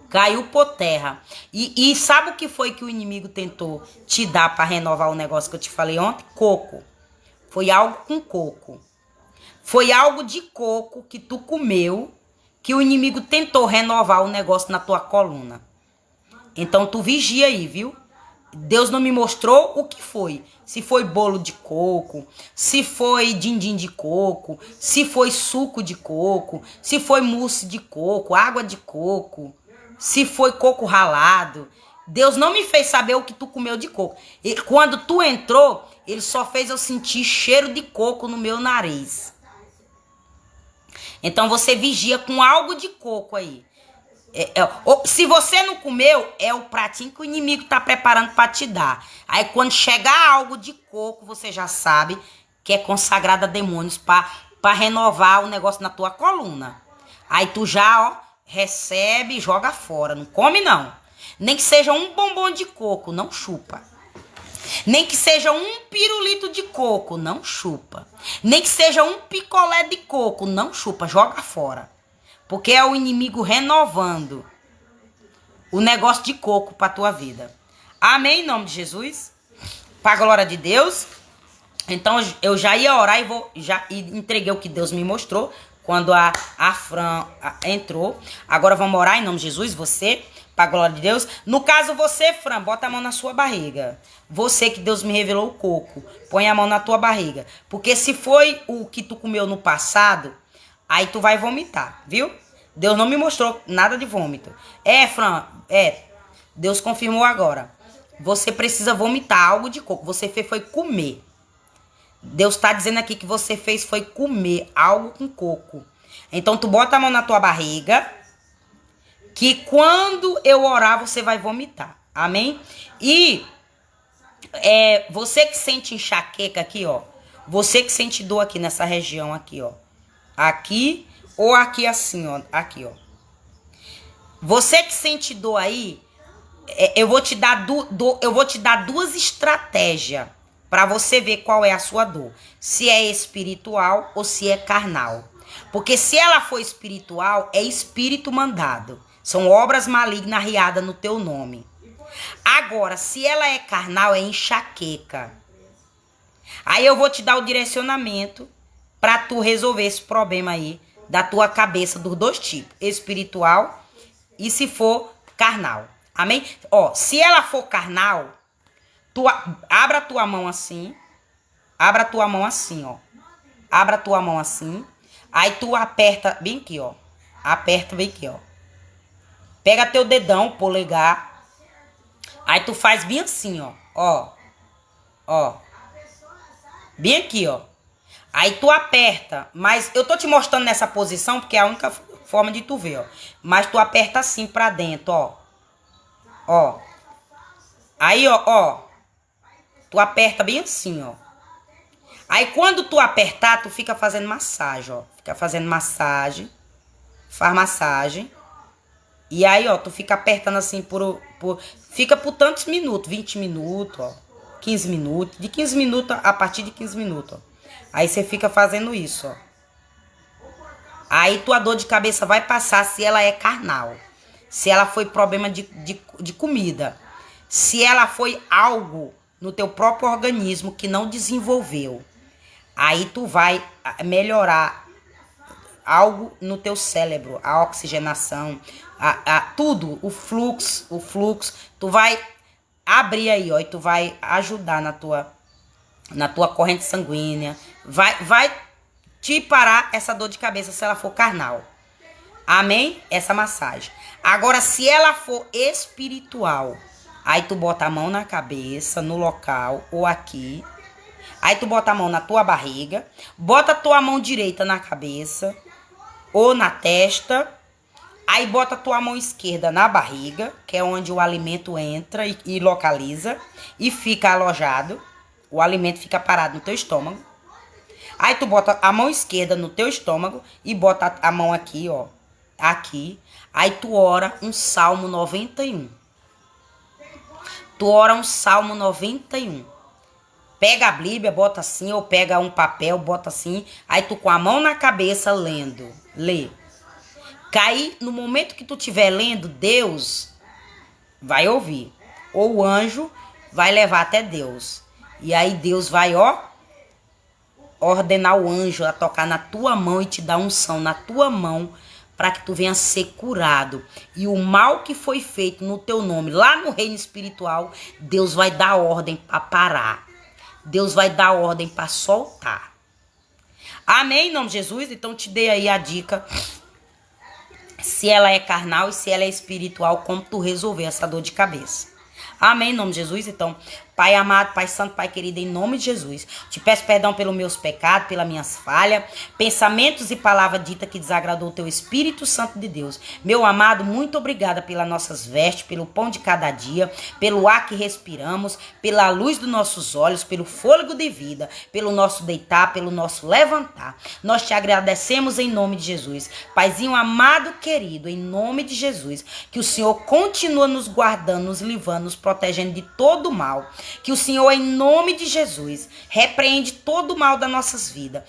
caiu por terra. E sabe o que foi que o inimigo tentou te dar para renovar o negócio que eu te falei ontem? Coco. Foi algo com coco. Foi algo de coco que tu comeu, que o inimigo tentou renovar o negócio na tua coluna. Então tu vigia aí, viu? Deus não me mostrou o que foi. Se foi bolo de coco, se foi din-din de coco, se foi suco de coco, se foi mousse de coco, água de coco, se foi coco ralado. Deus não me fez saber o que tu comeu de coco. E quando tu entrou, ele só fez eu sentir cheiro de coco no meu nariz. Então você vigia com algo de coco aí. Se você não comeu, é o pratinho que o inimigo tá preparando para te dar. Aí quando chegar algo de coco, você já sabe que é consagrado a demônios para renovar o negócio na tua coluna. Aí tu já, ó, recebe e joga fora. Não come, não. Nem que seja um bombom de coco, não chupa. Nem que seja um pirulito de coco, não chupa. Nem que seja um picolé de coco, não chupa, joga fora. Porque é o inimigo renovando o negócio de coco para tua vida. Amém, em nome de Jesus. Para a glória de Deus. Então eu já ia orar e entreguei o que Deus me mostrou quando a Fran entrou. Agora vamos orar em nome de Jesus, você, para a glória de Deus. No caso você, Fran, bota a mão na sua barriga. Você que Deus me revelou o coco, põe a mão na tua barriga. Porque se foi o que tu comeu no passado, aí tu vai vomitar, viu? Deus não me mostrou nada de vômito. Fran, Deus confirmou agora. Você precisa vomitar algo de coco. Você fez foi comer. Deus está dizendo aqui que você fez foi comer algo com coco. Então tu bota a mão na tua barriga, que quando eu orar você vai vomitar. Amém? E você que sente enxaqueca aqui, ó. Você que sente dor aqui nessa região aqui, ó. Aqui ou aqui assim, ó. Aqui, ó. Você que sente dor aí, eu vou te dar duas estratégias para você ver qual é a sua dor. Se é espiritual ou se é carnal. Porque se ela for espiritual, é espírito mandado. São obras malignas arriadas no teu nome. Agora, se ela é carnal, é enxaqueca. Aí eu vou te dar o direcionamento para tu resolver esse problema aí da tua cabeça dos dois tipos, espiritual e se for carnal. Amém? Ó, se ela for carnal, tu abra a tua mão assim. Abra a tua mão assim, ó. Abra a tua mão assim. Aí tu aperta bem aqui, ó. Aperta bem aqui, ó. Pega teu dedão, polegar. Aí tu faz bem assim, ó. Ó. Ó. Bem aqui, ó. Aí tu aperta. Mas eu tô te mostrando nessa posição porque é a única forma de tu ver, ó. Mas tu aperta assim pra dentro, ó. Ó. Aí, ó. Tu aperta bem assim, ó. Aí quando tu apertar, tu fica fazendo massagem, ó. Fica fazendo massagem. Faz massagem. E aí, ó, tu fica apertando assim fica por tantos minutos. 20 minutos, ó. 15 minutos. De 15 minutos, a partir de 15 minutos, ó. Aí você fica fazendo isso, ó. Aí tua dor de cabeça vai passar se ela é carnal. Se ela foi problema de comida. Se ela foi algo no teu próprio organismo que não desenvolveu. Aí tu vai melhorar algo no teu cérebro, a oxigenação, tudo, o fluxo, tu vai abrir aí, ó, e tu vai ajudar na tua na tua corrente sanguínea. Vai te parar essa dor de cabeça se ela for carnal. Amém? Essa massagem. Agora, se ela for espiritual, aí tu bota a mão na cabeça, no local, ou aqui. Aí tu bota a mão na tua barriga, bota a tua mão direita na cabeça, ou na testa. Aí bota a tua mão esquerda na barriga, que é onde o alimento entra e localiza, e fica alojado. O alimento fica parado no teu estômago. Aí tu bota a mão esquerda no teu estômago e bota a mão aqui, ó. Aqui. Aí tu ora um Salmo 91. Tu ora um Salmo 91. Pega a Bíblia, bota assim, ou pega um papel, bota assim. Aí tu com a mão na cabeça lendo. Lê. Cair no momento que tu estiver lendo, Deus vai ouvir. Ou o anjo vai levar até Deus. E aí Deus vai, ó, ordenar o anjo a tocar na tua mão e te dar unção na tua mão para que tu venha ser curado. E o mal que foi feito no teu nome, lá no reino espiritual, Deus vai dar ordem para parar. Deus vai dar ordem para soltar. Amém, em nome de Jesus? Então te dei aí a dica. Se ela é carnal e se ela é espiritual, como tu resolver essa dor de cabeça. Amém, em nome de Jesus? Então, Pai amado, Pai santo, Pai querido, em nome de Jesus, te peço perdão pelos meus pecados, pelas minhas falhas, pensamentos e palavras ditas que desagradou o teu Espírito Santo de Deus. Meu amado, muito obrigada pelas nossas vestes, pelo pão de cada dia, pelo ar que respiramos, pela luz dos nossos olhos, pelo fôlego de vida, pelo nosso deitar, pelo nosso levantar. Nós te agradecemos em nome de Jesus. Paizinho amado, querido, em nome de Jesus, que o Senhor continua nos guardando, nos livrando, nos protegendo de todo mal. Que o Senhor, em nome de Jesus, repreende todo o mal das nossas vidas.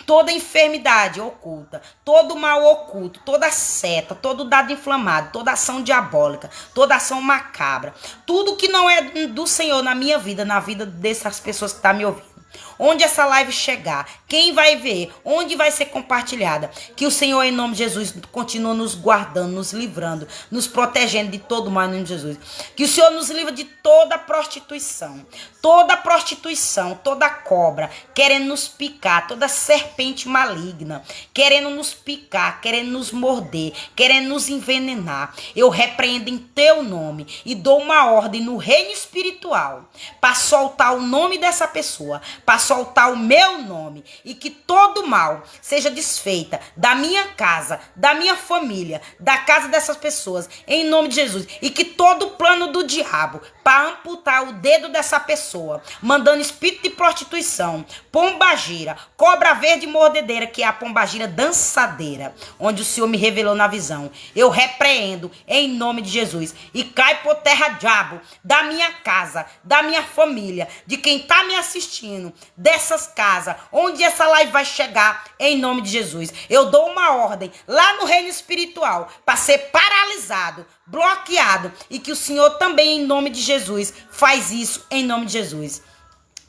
Toda enfermidade oculta, todo mal oculto, toda seta, todo dado inflamado, toda ação diabólica, toda ação macabra. Tudo que não é do Senhor na minha vida, na vida dessas pessoas que estão me ouvindo. Onde essa live chegar, quem vai ver, onde vai ser compartilhada, que o Senhor, em nome de Jesus, continue nos guardando, nos livrando, nos protegendo de todo mal, em nome de Jesus. Que o Senhor nos livre de toda prostituição, toda cobra, querendo nos picar, toda serpente maligna, querendo nos picar, querendo nos morder, querendo nos envenenar. Eu repreendo em teu nome e dou uma ordem no reino espiritual para soltar o nome dessa pessoa, para soltar o meu nome, e que todo mal seja desfeita da minha casa, da minha família, da casa dessas pessoas, em nome de Jesus. E que todo plano do diabo para amputar o dedo dessa pessoa, mandando espírito de prostituição, pombagira, cobra verde mordedeira, que é a pombagira dançadeira, onde o Senhor me revelou na visão, eu repreendo em nome de Jesus e cai por terra, diabo, da minha casa, da minha família, de quem está me assistindo, dessas casas, onde essa live vai chegar, em nome de Jesus. Eu dou uma ordem lá no reino espiritual para ser paralisado, bloqueado, e que o Senhor também, em nome de Jesus, faz isso em nome de Jesus.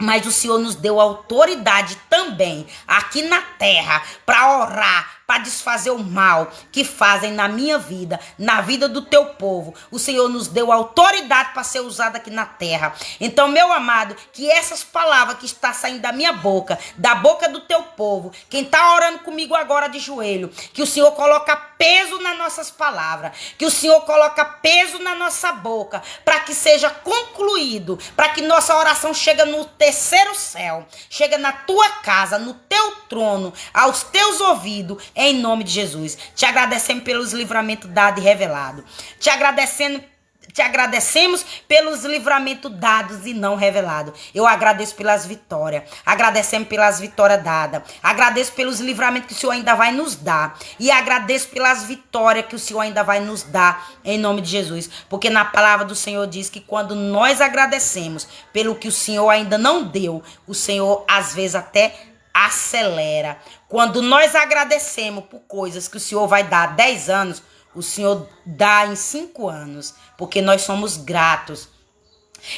Mas o Senhor nos deu autoridade também aqui na terra para orar, para desfazer o mal que fazem na minha vida, na vida do teu povo. O Senhor nos deu autoridade para ser usada aqui na terra. Então, meu amado, que essas palavras que estão saindo da minha boca, da boca do teu povo, quem está orando comigo agora de joelho, que o Senhor coloca peso nas nossas palavras, que o Senhor coloca peso na nossa boca, para que seja concluído, para que nossa oração chegue no terceiro céu, chega na tua casa, no teu trono, aos teus ouvidos, em nome de Jesus. Te agradecemos pelos livramentos dados e revelados. Te agradecemos pelos livramentos dados e não revelados. Eu agradeço pelas vitórias. Agradecemos pelas vitórias dadas. Agradeço pelos livramentos que o Senhor ainda vai nos dar. E agradeço pelas vitórias que o Senhor ainda vai nos dar, em nome de Jesus. Porque na palavra do Senhor diz que quando nós agradecemos pelo que o Senhor ainda não deu, o Senhor às vezes até acelera. Quando nós agradecemos por coisas que o Senhor vai dar há 10 anos, o Senhor dá em 5 anos, porque nós somos gratos.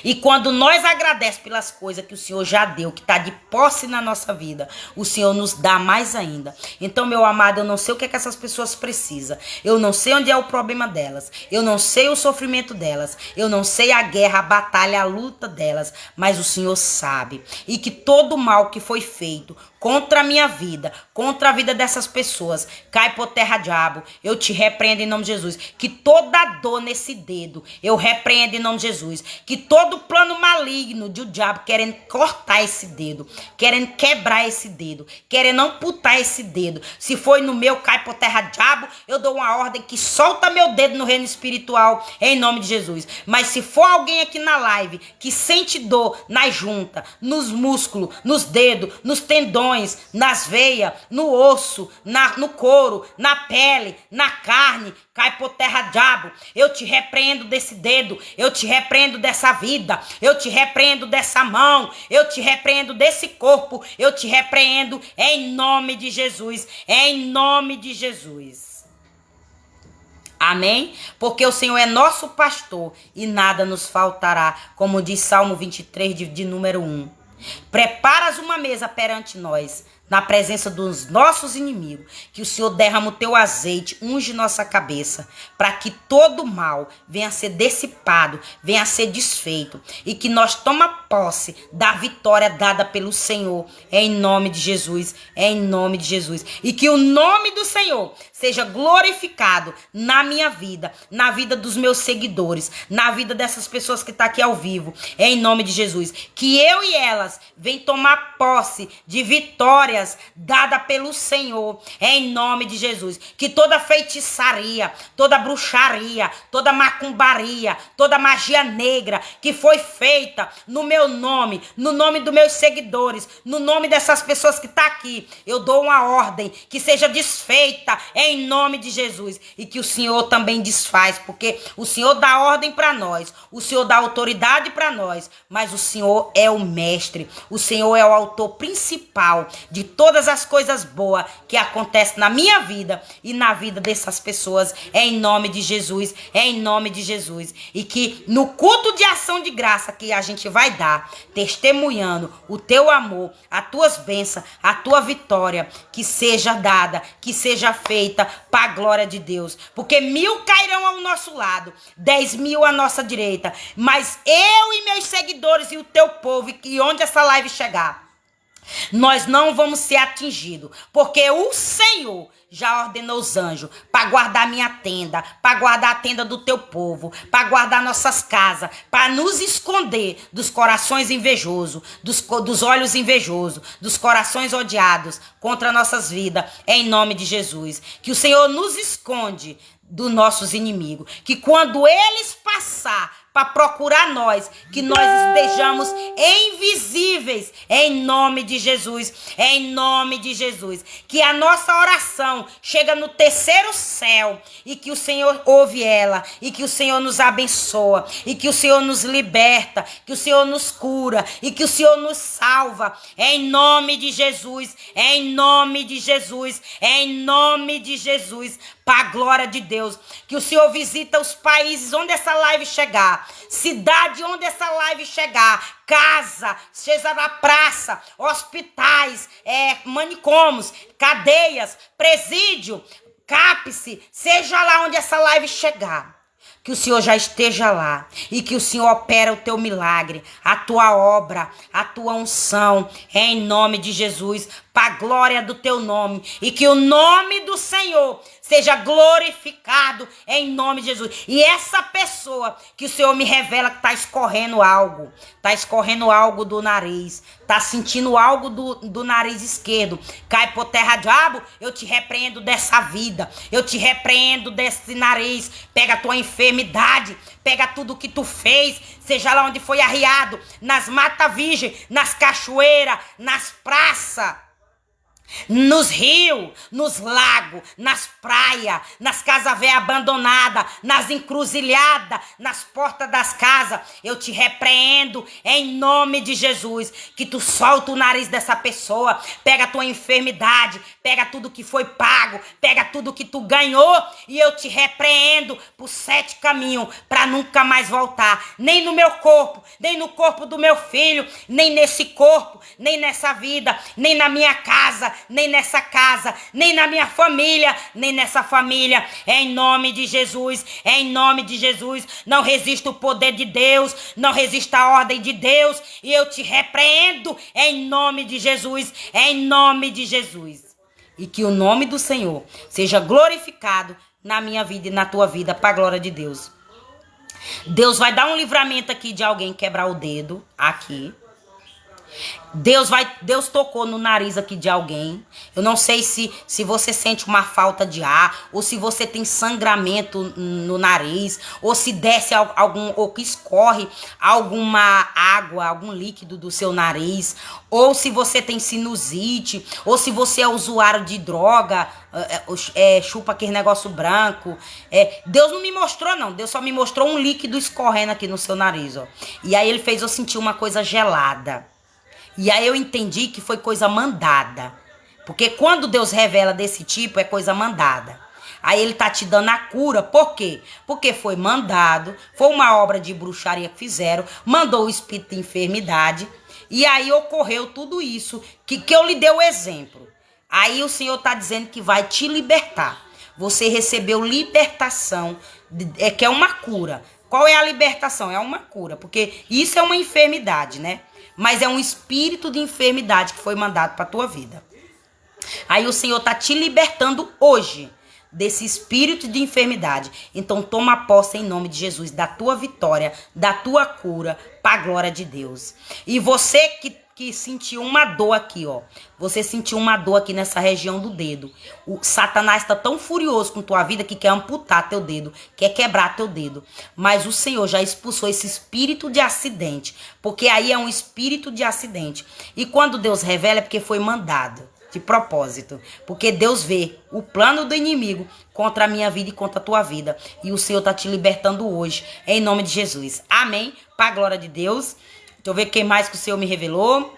E quando nós agradecemos pelas coisas que o Senhor já deu, que está de posse na nossa vida, o Senhor nos dá mais ainda. Então, meu amado, eu não sei o que é que essas pessoas precisam. Eu não sei onde é o problema delas. Eu não sei o sofrimento delas. Eu não sei a guerra, a batalha, a luta delas. Mas o Senhor sabe. E que todo mal que foi feito contra a minha vida, contra a vida dessas pessoas, cai por terra, diabo. Eu te repreendo em nome de Jesus. Que toda dor nesse dedo, eu repreendo em nome de Jesus. Que todo plano maligno de o diabo querendo cortar esse dedo, querendo quebrar esse dedo, querendo amputar esse dedo. Se foi no meu, cai por terra, diabo. Eu dou uma ordem que solta meu dedo no reino espiritual, em nome de Jesus. Mas se for alguém aqui na live que sente dor nas juntas, nos músculos, nos dedos, nos tendões, nas veias, no osso, no couro, na pele, na carne, cai por terra, diabo. Eu te repreendo desse dedo, eu te repreendo dessa vida, eu te repreendo dessa mão, eu te repreendo desse corpo, eu te repreendo em nome de Jesus, em nome de Jesus. Amém? Porque o Senhor é nosso pastor e nada nos faltará, como diz Salmo 23, de número 1. Preparas uma mesa perante nós, na presença dos nossos inimigos, que o Senhor derrama o teu azeite, unge nossa cabeça, para que todo mal venha a ser dissipado, venha a ser desfeito, e que nós toma posse da vitória dada pelo Senhor, em nome de Jesus, em nome de Jesus, e que o nome do Senhor seja glorificado na minha vida, na vida dos meus seguidores, na vida dessas pessoas que estão aqui ao vivo, em nome de Jesus, que eu e elas venham tomar posse de vitória dada pelo Senhor, em nome de Jesus. Que toda feitiçaria, toda bruxaria, toda macumbaria, toda magia negra que foi feita no meu nome, no nome dos meus seguidores, no nome dessas pessoas que estão aqui, eu dou uma ordem que seja desfeita em nome de Jesus, e que o Senhor também desfaz, porque o Senhor dá ordem para nós, o Senhor dá autoridade para nós, mas o Senhor é o mestre, o Senhor é o autor principal de todas as coisas boas que acontecem na minha vida e na vida dessas pessoas, em nome de Jesus, em nome de Jesus. E que no culto de ação de graça que a gente vai dar, testemunhando o teu amor, as tuas bênçãos, a tua vitória, que seja dada, que seja feita para a glória de Deus. Porque 1000 cairão ao nosso lado, 10.000 à nossa direita, mas eu e meus seguidores e o teu povo, e onde essa live chegar, nós não vamos ser atingidos, porque o Senhor já ordenou os anjos para guardar minha tenda, para guardar a tenda do teu povo, para guardar nossas casas, para nos esconder dos corações invejosos, dos olhos invejosos, dos corações odiados contra nossas vidas, em nome de Jesus. Que o Senhor nos esconde dos nossos inimigos, que quando eles passar para procurar nós, que nós estejamos invisíveis, em nome de Jesus, em nome de Jesus. Que a nossa oração chega no terceiro céu, e que o Senhor ouve ela, e que o Senhor nos abençoa, e que o Senhor nos liberta, que o Senhor nos cura, e que o Senhor nos salva, em nome de Jesus, em nome de Jesus, em nome de Jesus, para a glória de Deus. Que o Senhor visita os países onde essa live chegar, cidade onde essa live chegar, casa, seja na praça, hospitais, manicômios, cadeias, presídio, cápse, seja lá onde essa live chegar. Que o Senhor já esteja lá, e que o Senhor opera o teu milagre, a tua obra, a tua unção, em nome de Jesus, para a glória do teu nome, e que o nome do Senhor seja glorificado em nome de Jesus. E essa pessoa que o Senhor me revela que está escorrendo algo do nariz, está sentindo algo do nariz esquerdo, cai por terra, diabo, eu te repreendo dessa vida, eu te repreendo desse nariz, pega a tua enfermidade, pega tudo que tu fez, seja lá onde foi arriado, nas matas virgens, nas cachoeiras, nas praças, nos rios, nos lagos, nas praias, nas casas velhas abandonadas, nas encruzilhadas, nas portas das casas. Eu te repreendo em nome de Jesus, que tu solta o nariz dessa pessoa, pega a tua enfermidade, pega tudo que foi pago, pega tudo que tu ganhou e eu te repreendo por 7 caminhos para nunca mais voltar, nem no meu corpo, nem no corpo do meu filho, nem nesse corpo, nem nessa vida, nem na minha casa, nem nessa casa, nem na minha família, nem nessa família. É em nome de Jesus, é em nome de Jesus. Não resista o poder de Deus, não resista a ordem de Deus, e eu te repreendo em nome de Jesus, é em nome de Jesus. E que o nome do Senhor seja glorificado na minha vida e na tua vida, para a glória de Deus. Deus vai dar um livramento aqui de alguém quebrar o dedo, aqui. Deus tocou no nariz aqui de alguém. Eu não sei se você sente uma falta de ar, ou se você tem sangramento no nariz, ou se desce ou que escorre alguma água, algum líquido do seu nariz, ou se você tem sinusite, ou se você é usuário de droga, chupa aquele negócio branco. Deus não me mostrou, não. Deus só me mostrou um líquido escorrendo aqui no seu nariz, ó. E aí ele fez eu sentir uma coisa gelada. E aí eu entendi que foi coisa mandada. Porque quando Deus revela desse tipo, é coisa mandada. Aí ele tá te dando a cura. Por quê? Porque foi mandado, foi uma obra de bruxaria que fizeram, mandou o espírito de enfermidade. E aí ocorreu tudo isso, que eu lhe dei o exemplo. Aí o Senhor tá dizendo que vai te libertar. Você recebeu libertação, que é uma cura. Qual é a libertação? É uma cura, porque isso é uma enfermidade, né? Mas é um espírito de enfermidade que foi mandado para a tua vida. Aí o Senhor está te libertando hoje desse espírito de enfermidade. Então toma posse em nome de Jesus, da tua vitória, da tua cura, para a glória de Deus. E você que sentiu uma dor aqui, ó. Você sentiu uma dor aqui nessa região do dedo. O Satanás está tão furioso com tua vida que quer amputar teu dedo, quer quebrar teu dedo. Mas o Senhor já expulsou esse espírito de acidente, porque aí é um espírito de acidente. E quando Deus revela é porque foi mandado, de propósito. Porque Deus vê o plano do inimigo contra a minha vida e contra a tua vida. E o Senhor está te libertando hoje, em nome de Jesus. Amém? Para a glória de Deus. Deixa eu ver quem mais que o Senhor me revelou.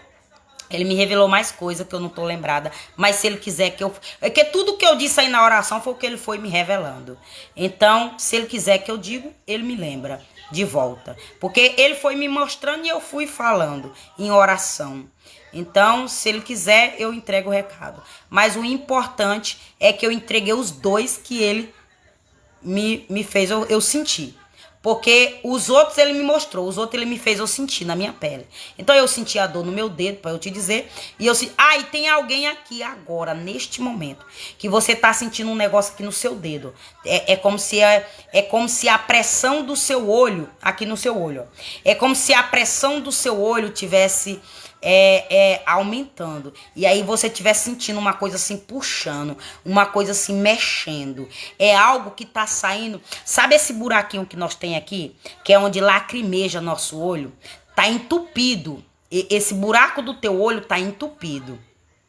Ele me revelou mais coisa que eu não tô lembrada. Mas se ele quiser que eu... É que tudo que eu disse aí na oração foi o que ele foi me revelando. Então, se ele quiser que eu diga, ele me lembra de volta. Porque ele foi me mostrando e eu fui falando em oração. Então, se ele quiser, eu entrego o recado. Mas o importante é que eu entreguei os 2 que ele me fez eu sentir. Porque os outros ele me mostrou, os outros ele me fez eu sentir na minha pele. Então eu senti a dor no meu dedo, para eu te dizer. E eu senti, e tem alguém aqui agora, neste momento, que você tá sentindo um negócio aqui no seu dedo. É como se a pressão do seu olho, aqui no seu olho, ó, é como se a pressão do seu olho tivesse aumentando. E aí você estiver sentindo uma coisa assim puxando, uma coisa assim mexendo. É algo que tá saindo. Sabe esse buraquinho que nós tem aqui? Que é onde lacrimeja nosso olho? Tá entupido. Esse buraco do teu olho tá entupido.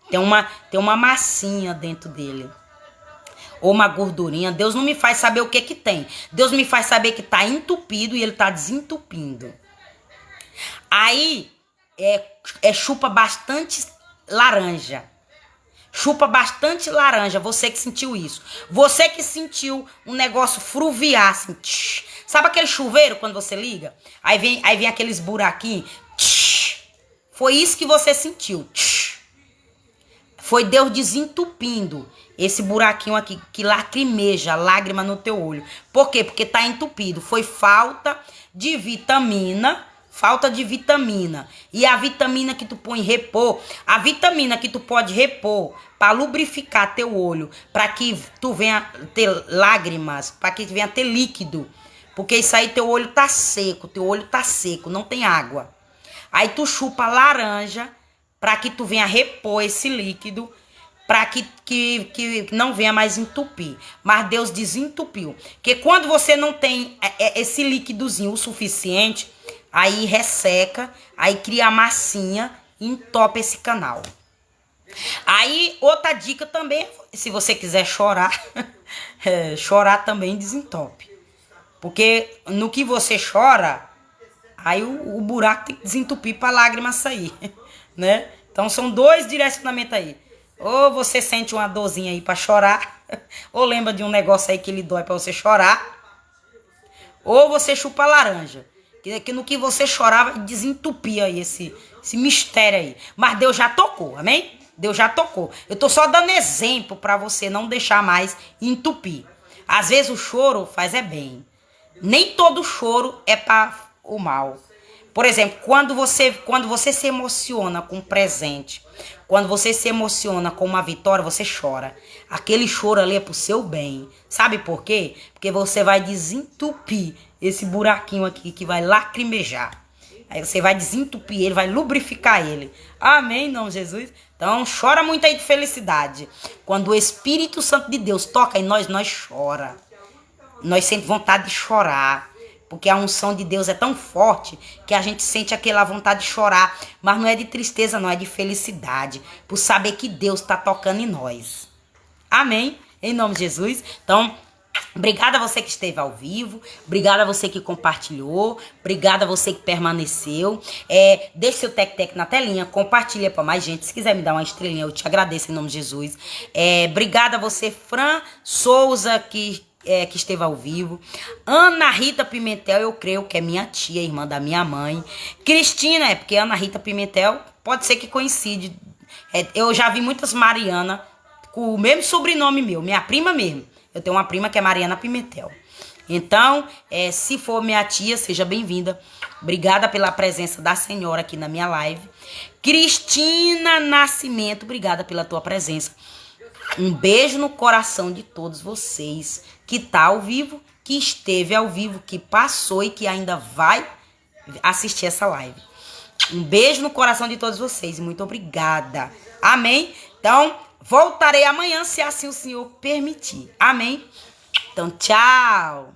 Tem uma massinha dentro dele. Ou uma gordurinha. Deus não me faz saber o que tem. Deus me faz saber que tá entupido e ele tá desentupindo. Aí chupa bastante laranja. Chupa bastante laranja. Você que sentiu isso. Você que sentiu um negócio fruviar assim. Tsh. Sabe aquele chuveiro quando você liga? Aí vem aqueles buraquinhos. Tsh. Foi isso que você sentiu. Tsh. Foi Deus desentupindo esse buraquinho aqui que lacrimeja, lágrima no teu olho. Por quê? Porque tá entupido. Foi falta de vitamina. Falta de vitamina. E a vitamina que tu põe repor, a vitamina que tu pode repor para lubrificar teu olho, para que tu venha ter lágrimas, para que tu venha ter líquido. Porque isso aí teu olho tá seco, não tem água. Aí tu chupa laranja para que tu venha repor esse líquido, para que não venha mais entupir. Mas Deus desentupiu. Porque quando você não tem esse líquidozinho o suficiente, aí resseca, aí cria a massinha e entope esse canal. Aí, outra dica também, se você quiser chorar, chorar também desentope. Porque no que você chora, aí o buraco tem que desentupir para a lágrima sair, né? Então são dois direcionamentos aí. Ou você sente uma dorzinha aí para chorar, ou lembra de um negócio aí que lhe dói para você chorar, ou você chupa a laranja. Que no que você chorar vai desentupir aí esse mistério aí. Mas Deus já tocou, amém? Deus já tocou. Eu tô só dando exemplo para você não deixar mais entupir. Às vezes o choro faz bem. Nem todo choro é para o mal. Por exemplo, quando você se emociona com um presente, quando você se emociona com uma vitória, você chora. Aquele choro ali é pro seu bem. Sabe por quê? Porque você vai desentupir esse buraquinho aqui que vai lacrimejar. Aí você vai desentupir ele, vai lubrificar ele. Amém, em nome de Jesus? Então, chora muito aí de felicidade. Quando o Espírito Santo de Deus toca em nós, nós chora. Nós sentimos vontade de chorar. Porque a unção de Deus é tão forte que a gente sente aquela vontade de chorar. Mas não é de tristeza, não, é de felicidade. Por saber que Deus está tocando em nós. Amém? Em nome de Jesus. Então, obrigada a você que esteve ao vivo. Obrigada a você que compartilhou. Obrigada a você que permaneceu. Deixe seu tec-tec na telinha. Compartilha para mais gente. Se quiser me dar uma estrelinha, eu te agradeço em nome de Jesus. Obrigada a você, Fran Souza, que esteve ao vivo. Ana Rita Pimentel, eu creio que é minha tia, irmã da minha mãe. Cristina, porque Ana Rita Pimentel pode ser que coincide. Eu já vi muitas Mariana com o mesmo sobrenome meu, minha prima mesmo. Eu tenho uma prima que é Mariana Pimentel. Então, se for minha tia, seja bem-vinda. Obrigada pela presença da senhora aqui na minha live. Cristina Nascimento, obrigada pela tua presença. Um beijo no coração de todos vocês que tá ao vivo, que esteve ao vivo, que passou e que ainda vai assistir essa live. Um beijo no coração de todos vocês e muito obrigada. Amém? Então, voltarei amanhã, se assim o Senhor permitir. Amém? Então, tchau.